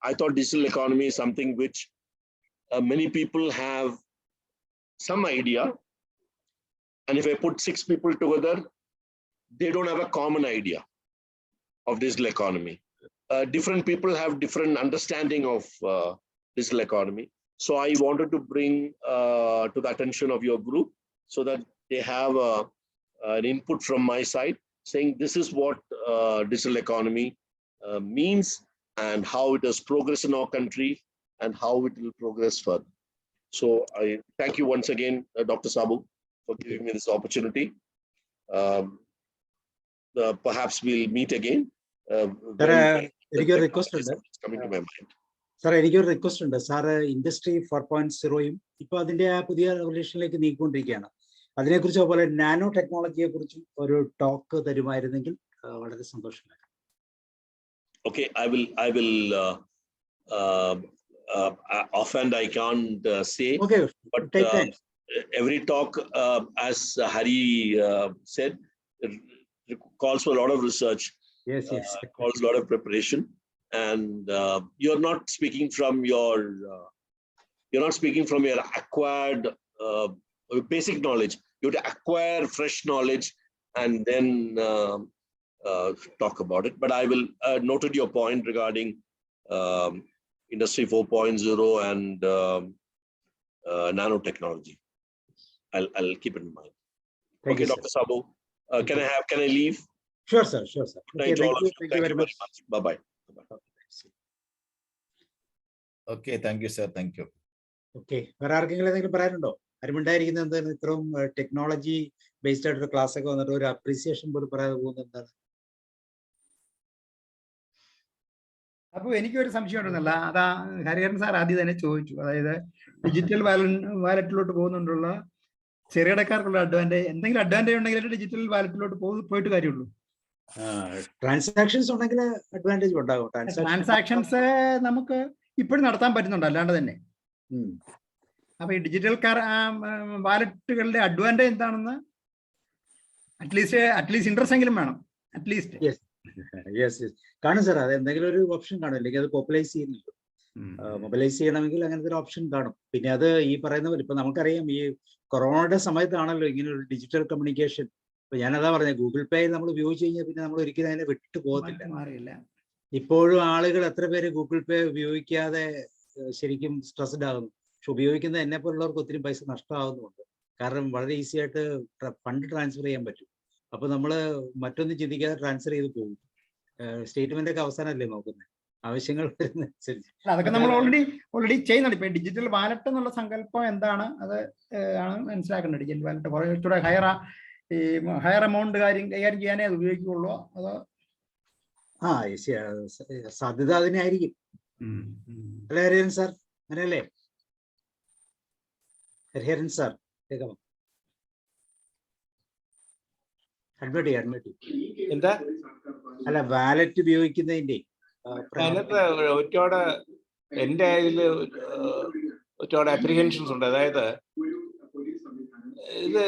I thought digital economy is something which many people have some idea. And if I put 6 people together, they don't have a common idea of digital economy. Different people have different understanding of digital economy. So I wanted to bring to the attention of your group so that they have an input from my side saying this is what digital economy means and how it has progressed in our country and how it will progress further. So I thank you once again, Dr. Sabu, for giving me this opportunity. Perhaps we'll meet again. എനിക്കൊരു request ഉണ്ട്. Coming to my mind. Sir, എനിക്കൊരു request ഉണ്ട്. Sir industry 4.0യും ഇപ്പൊ അതിന്റെ ആ പുതിയ റെവല്യൂഷനിലേക്ക് നീങ്ങിക്കൊണ്ടിരിക്കുകയാണ്. അതിനെക്കുറിച്ച് അതുപോലെ നാനോ ടെക്നോളജിയെ കുറിച്ചും ഒരു ടോക്ക് തരുമായിരുന്നെങ്കിൽ വളരെ സന്തോഷമായിരുന്നു. Okay, I will offhand I can't say. Okay, but every talk, as Hari said, it calls for a lot of research. Yes. Calls a lot of preparation. And you're not speaking from your acquired basic knowledge. You have to acquire fresh knowledge and then talk about it. But I will noted your point regarding Industry 4.0 and nanotechnology. I'll keep it in mind. Okay, Dr. Sabu, can I leave? Sure, sir. Okay, thank you very much. Bye. Okay, thank you, sir. Thank you. Okay, വേറെ ആർക്കെങ്കിലും എന്തെങ്കിലും പറയാനുണ്ടോ? ആരുമുണ്ടായിരിക്കുന്നത് എന്താണ്? ഇത്രയും technology based ആയിട്ടൊരു class ഒക്കെ വന്നിട്ട് ഒരു അപ്രീസിയേഷൻ പോലും പറയാതെ പോകുന്നത് എന്താണ്? അപ്പോൾ എനിക്കൊരു സംശയം ഉണ്ടെന്നല്ല, അതാ ഹരിഹരൻ സാർ ആദ്യം തന്നെ ചോദിച്ചു. അതായത് ഡിജിറ്റൽ വാലറ്റിലോട്ട് പോകുന്നുണ്ടുള്ള ചെറുകിടക്കാർക്കുള്ള അഡ്വാൻറ്റേജ്, എന്തെങ്കിലും അഡ്വാൻറ്റേജ് ഉണ്ടെങ്കിൽ ഡിജിറ്റൽ വാലറ്റിലോട്ട് പോയിട്ട് കാര്യമുള്ളൂ. ട്രാൻസാക്ഷൻസ് ഉണ്ടെങ്കിൽ അഡ്വാൻറ്റേജ് ഉണ്ടാകും. ട്രാൻസാക്ഷൻസ് നമുക്ക് ഇപ്പോഴും നടത്താൻ പറ്റുന്നുണ്ട് അല്ലാണ്ട് തന്നെ. അപ്പൊ ഈ ഡിജിറ്റൽ വാലറ്റുകളുടെ അഡ്വാൻറ്റേജ് എന്താണെന്ന് അറ്റ്ലീസ്റ്റ് ഇൻട്രസ്റ്റ് എങ്കിലും വേണം. അറ്റ്ലീസ്റ്റ് കാണും സാർ, അത് എന്തെങ്കിലും ഒരു ഓപ്ഷൻ കാണും. അല്ലെങ്കിൽ അത് പോപ്പുലൈസ് ചെയ്യുന്നില്ല. മൊബൈലൈസ് ചെയ്യണമെങ്കിൽ അങ്ങനത്തെ ഒരു ഓപ്ഷൻ കാണും. പിന്നെ അത് ഈ പറയുന്ന പോലെ ഇപ്പൊ നമുക്കറിയാം, ഈ കൊറോണയുടെ സമയത്താണല്ലോ ഇങ്ങനെ ഒരു ഡിജിറ്റൽ കമ്മ്യൂണിക്കേഷൻ അപ്പൊ ഞാനതാ പറഞ്ഞത്, ഗൂഗിൾ പേ നമ്മൾ ഉപയോഗിച്ച് കഴിഞ്ഞാൽ പിന്നെ നമ്മൾ ഒരിക്കലും അതിനെ വിട്ടു പോകത്തില്ല. മാറിയില്ല. ഇപ്പോഴും ആളുകൾ എത്ര പേര് ഗൂഗിൾ പേ ഉപയോഗിക്കാതെ ശരിക്കും സ്ട്രെസ്ഡ് ആകുന്നു. പക്ഷെ ഉപയോഗിക്കുന്ന എന്നെ പോലുള്ളവർക്ക് ഒത്തിരി പൈസ നഷ്ടമാകുന്നുണ്ട്. കാരണം വളരെ ഈസി ആയിട്ട് ഫണ്ട് ട്രാൻസ്ഫർ ചെയ്യാൻ പറ്റും. അപ്പൊ നമ്മൾ മറ്റൊന്നും ചിന്തിക്കാതെ ട്രാൻസ്ഫർ ചെയ്ത് പോകും. സ്റ്റേറ്റ്മെന്റ് ഒക്കെ അവസാനമല്ലേ നോക്കുന്നത്, ആവശ്യങ്ങൾ വരുന്നതനുസരിച്ച്. അതൊക്കെ നമ്മൾ ഓൾറെഡി ചെയ്യുന്നുണ്ട്. ഇപ്പൊ ഡിജിറ്റൽ വാലറ്റ് എന്നുള്ള സങ്കല്പം എന്താണ്, അത് ആണ് മനസ്സിലാക്കേണ്ടത്. ഡിജിറ്റൽ വാലറ്റ് കുറച്ചുകൂടെ ഹയർ എമൗണ്ട് കൈകാര്യം ചെയ്യാനേ അത് ഉപയോഗിക്കുള്ളൂ. അതോ സാധ്യത അതിനായിരിക്കും അല്ലേ ഹരിഹരൻ സാർ? അങ്ങനെയല്ലേ ഹരിഹരൻ സാർ? കേൾക്കാമോ? അഡ്മിറ്റ് എന്താ അല്ല, വാലറ്റ് ഉപയോഗിക്കുന്നതിന്റെ അതിനകത്ത് ഒരുപാട് എൻ്റെ ഇതിൽ ഒരുപാട് അപ്രിഹെൻഷൻസ് ഉണ്ട്. അതായത് ഇത്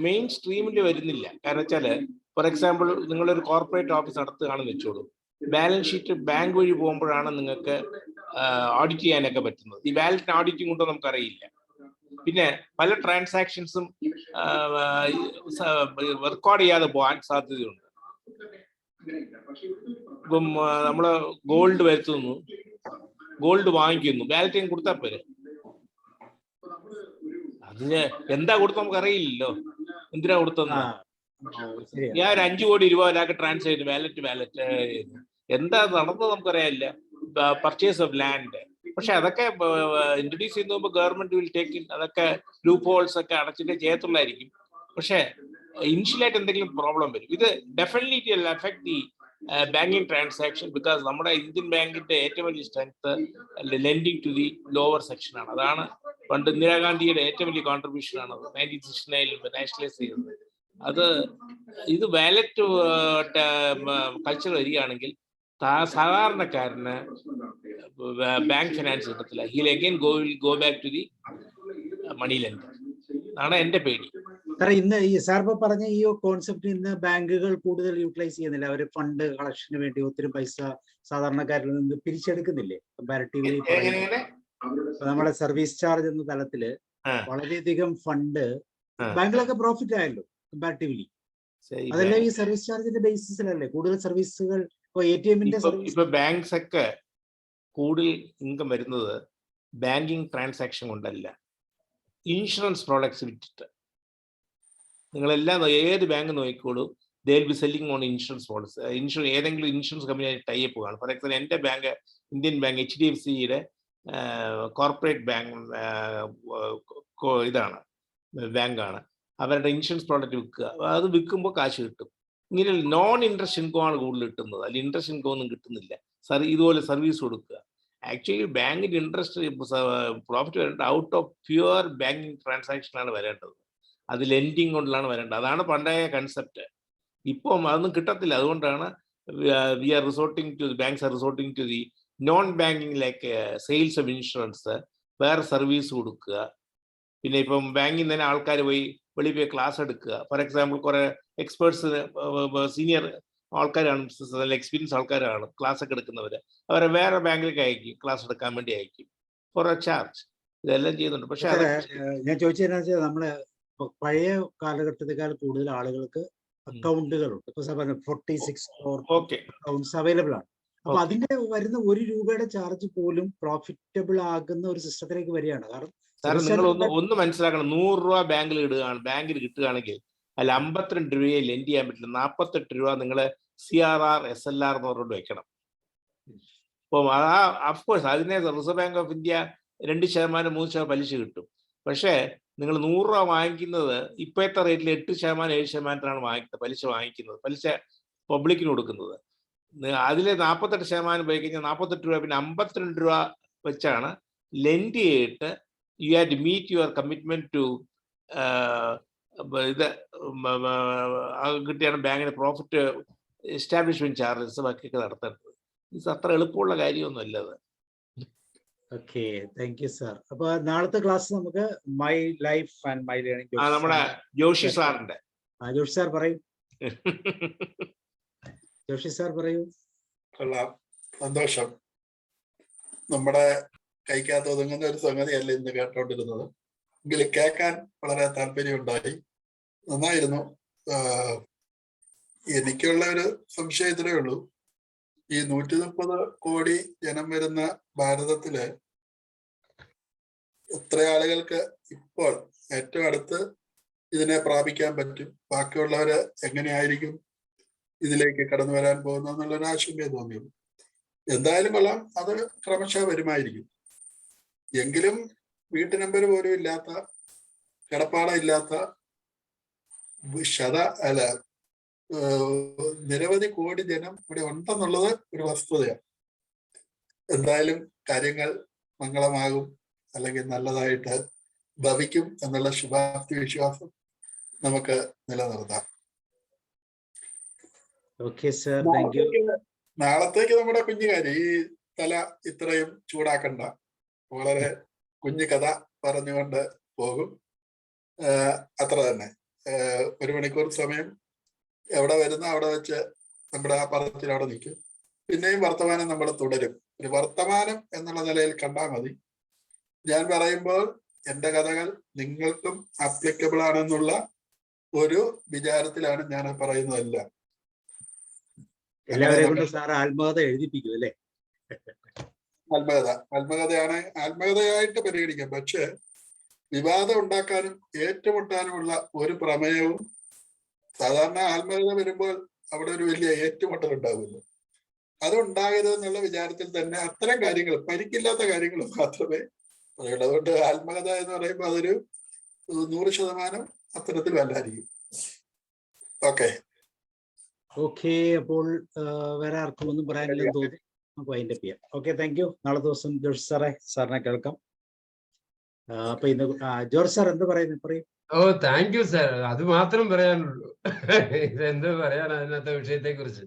മെയിൻ സ്ട്രീമിൽ വരുന്നില്ല. കാരണം വെച്ചാൽ ഫോർ എക്സാമ്പിൾ നിങ്ങളൊരു കോർപ്പറേറ്റ് ഓഫീസ് നടത്തുകയാണെന്ന് വെച്ചോളൂ, ബാലൻസ് ഷീറ്റ് ബാങ്ക് വഴി പോകുമ്പോഴാണ് നിങ്ങൾക്ക് ഓഡിറ്റ് ചെയ്യാനൊക്കെ പറ്റുന്നത്. ഈ വാലറ്റ് ഓഡിറ്റിംഗ് കൊണ്ടോ നമുക്കറിയില്ല. പിന്നെ പല ട്രാൻസാക്ഷൻസും റെക്കോർഡ് ചെയ്യാതെ പോകാൻ സാധ്യതയുണ്ട്. ഇപ്പം നമ്മള് ഗോൾഡ് വരുത്തുന്നു, ഗോൾഡ് വാങ്ങിക്കുന്നു, വാലറ്റിങ് കൊടുത്താൽ പോരെ. അതിന് എന്താ കൊടുത്ത നമുക്ക് അറിയില്ലല്ലോ, എന്തിനാ കൊടുത്തെന്ന്. ഞാൻ ഒരു 5 കോടി രൂപ ഒരാൾക്ക് ട്രാൻസ്ഫർ ചെയ്തു, വാലറ്റ് എന്താ നടന്നത് നമുക്കറിയാനില്ല. Purchase of land. പക്ഷെ അതൊക്കെ ഇൻട്രൊഡ്യൂസ് ചെയ്യുന്ന മുമ്പ് ഗവൺമെന്റ് വിൽ ടേക്ക് ഇൻ. അതൊക്കെ ലൂപ്പ് ഹോൾസ് ഒക്കെ അടച്ചിട്ട് ചെയ്യത്തുള്ളായിരിക്കും. പക്ഷെ ഇനിഷ്യലായിട്ട് എന്തെങ്കിലും പ്രോബ്ലം വരും. ഇത് definitely it will affect the banking transaction. Because നമ്മുടെ ഇന്ത്യൻ ബാങ്കിന്റെ ഏറ്റവും വലിയ strength lending to the lower section ആണ്. അതാണ് പണ്ട് ഇന്ദിരാഗാന്ധിയുടെ ഏറ്റവും വലിയ കോൺട്രിബ്യൂഷൻ ആണ് 1969 നാഷണലൈസ് ചെയ്തത്. അത് ഇത് വാലറ്റ് കൾച്ചർ വരികയാണെങ്കിൽ സാധാരണക്കാരന് ബാങ്ക് ഫിനാൻസ് കിട്ടത്തില്ല. He'll again go back to the money lender. ആണ് എന്റെ പേടി. കാരണം ഇന്ന് ഈ സാർ ഇപ്പൊ പറഞ്ഞ ഈ കോൺസെപ്റ്റ് ഇന്ന് ബാങ്കുകൾ കൂടുതൽ യൂട്ടിലൈസ് ചെയ്യുന്നില്ല. അവർ ഫണ്ട് കളക്ഷന് വേണ്ടി ഒത്തിരി പൈസ സാധാരണക്കാരിൽ നിന്ന് പിരിച്ചെടുക്കുന്നില്ലേ? കമ്പാരിറ്റീവ്ലി നമ്മുടെ സർവീസ് ചാർജ് എന്ന തലത്തില് വളരെയധികം ഫണ്ട് ബാങ്കുകളൊക്കെ പ്രോഫിറ്റ് ആയല്ലോ കമ്പാരിറ്റീവ്ലി. അതല്ല ഈ സർവീസ് ചാർജിന്റെ ബേസിസിലല്ലേ കൂടുതൽ സർവീസുകൾ. ഇപ്പൊ ബാങ്ക്സ് ഒക്കെ കൂടുതൽ ഇൻകം വരുന്നത് ബാങ്കിങ് ട്രാൻസാക്ഷൻ കൊണ്ടല്ല, ഇൻഷുറൻസ് പ്രോഡക്ട്സ് വിറ്റിട്ട്. നിങ്ങളെല്ലാം ഏത് ബാങ്ക് നോക്കിക്കോളൂ, they will be selling on insurance policy. ഏതെങ്കിലും ഇൻഷുറൻസ് കമ്പനി ടൈപ്പ് കാണും. ഫോർ എക്സാമ്പിൾ എൻ്റെ ബാങ്ക്, ഇന്ത്യൻ ബാങ്ക്, HDFCയുടെ കോർപ്പറേറ്റ് ബാങ്ക് ഇതാണ്, ബാങ്കാണ്. അവരുടെ ഇൻഷുറൻസ് പ്രോഡക്റ്റ് വിൽക്കുക. അത് വിൽക്കുമ്പോൾ കാശ് കിട്ടും. ഇങ്ങനെ നോൺ ഇൻട്രസ്റ്റ് ഇൻകം ആണ് കൂടുതൽ കിട്ടുന്നത്. അതിൽ ഇൻട്രസ്റ്റ് ഇൻകം ഒന്നും കിട്ടുന്നില്ല. ഇതുപോലെ സർവീസ് കൊടുക്കുക. ആക്ച്വലി ബാങ്കിന്റെ ഇൻട്രസ്റ്റ് പ്രോഫിറ്റ് വരേണ്ടത് ഔട്ട് ഓഫ് പ്യുവർ ബാങ്കിങ് ട്രാൻസാക്ഷനാണ് വരേണ്ടത്. അത് ലെൻഡിങ് കൊണ്ടാണ് വരേണ്ടത്. അതാണ് പണ്ടായ കൺസെപ്റ്റ്. ഇപ്പം അതൊന്നും കിട്ടത്തില്ല. അതുകൊണ്ടാണ് banks are resorting to the non banking like sales of insurance, വേറെ സർവീസ് കൊടുക്കുക. പിന്നെ ഇപ്പം ബാങ്കിൽ തന്നെ ആൾക്കാർ പോയി വെളിയിൽ പോയി ക്ലാസ് എടുക്കുക. ഫോർ എക്സാമ്പിൾ കുറെ എക്സ്പേർട്സ്, സീനിയർ ആൾക്കാരാണ്, നല്ല എക്സ്പീരിയൻസ് ആൾക്കാരാണ് ക്ലാസ് ഒക്കെ എടുക്കുന്നവര്. അവരെ വേറെ ബാങ്കിലേക്ക് അയക്കും, ക്ലാസ് എടുക്കാൻ വേണ്ടി അയക്കും ഫോർ എ ചാർജ്. ഇതെല്ലാം ചെയ്യുന്നുണ്ട്. പക്ഷെ ഞാൻ ചോദിച്ചതെന്നു വെച്ചാൽ നമ്മള് പഴയ കാലഘട്ടത്തെക്കാൾ കൂടുതൽ ആളുകൾക്ക് അക്കൗണ്ടുകളുണ്ട്. ഇപ്പൊ 46 അക്കൗണ്ട്സ് അവൈലബിൾ ആണ്. അപ്പൊ അതിന്റെ വരുന്ന 1 രൂപയുടെ ചാർജ് പോലും പ്രോഫിറ്റബിൾ ആകുന്ന ഒരു സിസ്റ്റത്തിലേക്ക് വരികയാണ്. കാരണം നിങ്ങൾ ഒന്ന് മനസ്സിലാക്കണം, 100 രൂപ ബാങ്കിൽ കിട്ടുകയാണെങ്കിൽ അതിൽ 52 രൂപയെ ലെൻഡ് ചെയ്യാൻ പറ്റില്ല. 48 രൂപ നിങ്ങൾ CRR SLR എന്ന് പറഞ്ഞുകൊണ്ട് വെക്കണം. അപ്പം അഫ്കോഴ്സ് അതിനെ റിസർവ് ബാങ്ക് ഓഫ് ഇന്ത്യ 2% 3% പലിശ കിട്ടും. പക്ഷേ നിങ്ങൾ 100 രൂപ വാങ്ങിക്കുന്നത് ഇപ്പോഴത്തെ റേറ്റിൽ 8% 7%-ാണ് പലിശ വാങ്ങിക്കുന്നത്, പലിശ പബ്ലിക്കിന് കൊടുക്കുന്നത്. അതിൽ 48% പോയി കഴിഞ്ഞാൽ 48 രൂപ, പിന്നെ 52 രൂപ വെച്ചാണ് ലെൻഡ് ചെയ്തിട്ട് you have to meet your commitment to ഇത് കിട്ടിയാണ് ബാങ്കിന് പ്രോഫിറ്റ് എസ്റ്റാബ്ലിഷ്മെന്റ് ചാർജസ് ബാക്കിയൊക്കെ നടത്തേണ്ടത്. ഇത് അത്ര എളുപ്പമുള്ള കാര്യമൊന്നുമല്ല അത്. Okay, thank you sir. അപ്പൊ നാളത്തെ ക്ലാസ് നമുക്ക് my life and my learning നമ്മുടെ ജോഷി സാറിന്റെ. ജോഷി സാർ പറയൂ. ജോഷി സാർ പറയൂ. കൊള്ളാം, സന്തോഷം. നമ്മുടെ കൈക്കകത്ത് ഒതുങ്ങുന്ന ഒരു സംഗതിയല്ല ഇന്ന് കേട്ടോണ്ടിരുന്നത്. എങ്കിലും കേൾക്കാൻ വളരെ താല്പര്യമുണ്ടായി. നന്നായിരുന്നു. എനിക്കുള്ള ഒരു സംശയം ഇത്രേ ഉള്ളൂ. ഈ 130 കോടി ജനം വരുന്ന ഭാരതത്തില് എത്ര ആളുകൾക്ക് ഇപ്പോൾ ഏറ്റവും അടുത്ത് ഇതിനെ പ്രാപിക്കാൻ പറ്റും? ബാക്കിയുള്ളവര് എങ്ങനെയായിരിക്കും ഇതിലേക്ക് കടന്നു വരാൻ പോകുന്നു എന്നുള്ളൊരു ആശങ്ക തോന്നിയുള്ളൂ. എന്തായാലും കൊള്ളാം, അത് ക്രമശः വരുമായിരിക്കും. എങ്കിലും വീട്ടു നമ്പർ പോലും ഇല്ലാത്ത, കിടപ്പാടം ഇല്ലാത്ത നിരവധി കോടി ജനം ഇവിടെ ഉണ്ടെന്നുള്ളത് ഒരു വസ്തുതയാണ്. എന്തായാലും കാര്യങ്ങൾ മംഗളമാകും, അല്ലെങ്കിൽ നല്ലതായിട്ട് ഭവിക്കും എന്നുള്ള ശുഭാപ്തി വിശ്വാസം നമുക്ക് നിലനിർത്താം. Okay sir, thank you. നാളത്തേക്ക് നമ്മുടെ കുഞ്ഞു കാര്യം, ഈ തല ഇത്രയും ചൂടാക്കണ്ട, വളരെ കുഞ്ഞു കഥ പറഞ്ഞുകൊണ്ട് പോകും. അത്ര തന്നെ. 1 മണിക്കൂർ സമയം എവിടെ വരുന്ന അവിടെ വെച്ച് നമ്മുടെ ആ പറച്ചിൽ അവിടെ നിൽക്കും. പിന്നെയും വർത്തമാനം നമ്മൾ തുടരും. ഒരു വർത്തമാനം എന്നുള്ള നിലയിൽ കണ്ടാൽ മതി. ഞാൻ പറയുമ്പോൾ എൻ്റെ കഥകൾ നിങ്ങൾക്കും ആപ്ലിക്കബിൾ ആണെന്നുള്ള ഒരു വിചാരത്തിലാണ് ഞാൻ പറയുന്നതെല്ലാം. എല്ലാവരെയും കൊണ്ട് സാർ ആത്മകഥ എഴുതിപ്പിക്കും അല്ലേ? ആത്മകഥയാണ്, ആത്മകഥയായിട്ട് പരിഗണിക്കാം. പക്ഷെ വിവാദം ഉണ്ടാക്കാനും ഏറ്റുമുട്ടാനുമുള്ള ഒരു പ്രമേയവും, സാധാരണ ആത്മകഥ വരുമ്പോൾ അവിടെ ഒരു വലിയ ഏറ്റുമുട്ടൽ ഉണ്ടാകുമല്ലോ, അതുണ്ടാകരുതെന്നുള്ള വിചാരത്തിൽ തന്നെ അത്തരം കാര്യങ്ങൾ, പരിക്കില്ലാത്ത കാര്യങ്ങൾ മാത്രമേ പറയുള്ളൂ. അതുകൊണ്ട് ആത്മകഥ എന്ന് പറയുമ്പോൾ അതൊരു 100% അത്തരത്തിൽ വല്ലായിരിക്കും. ഓക്കെ ഓക്കെ, അപ്പോൾ വേറെ ആർക്കും ഒന്നും പറയാനില്ലെന്ന് തോന്നി. അപ്പൊ അതിന്റെ ചെയ്യാം. Okay, thank U. നാളെ ദിവസം ജോർജ് സാറിനെ കേൾക്കാം. അപ്പൊ ഇന്ന് ജോർജ് സാർ എന്ത് പറയുന്നു? പറയും. Oh, thank you sir. അത് മാത്രം പറയാനുള്ളൂ. ഇതെന്ത് പറയാനാ അതിനകത്തെ വിഷയത്തെ കുറിച്ച്.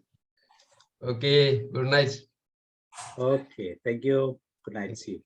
Okay, good night. Okay, thank you. Good night. See U.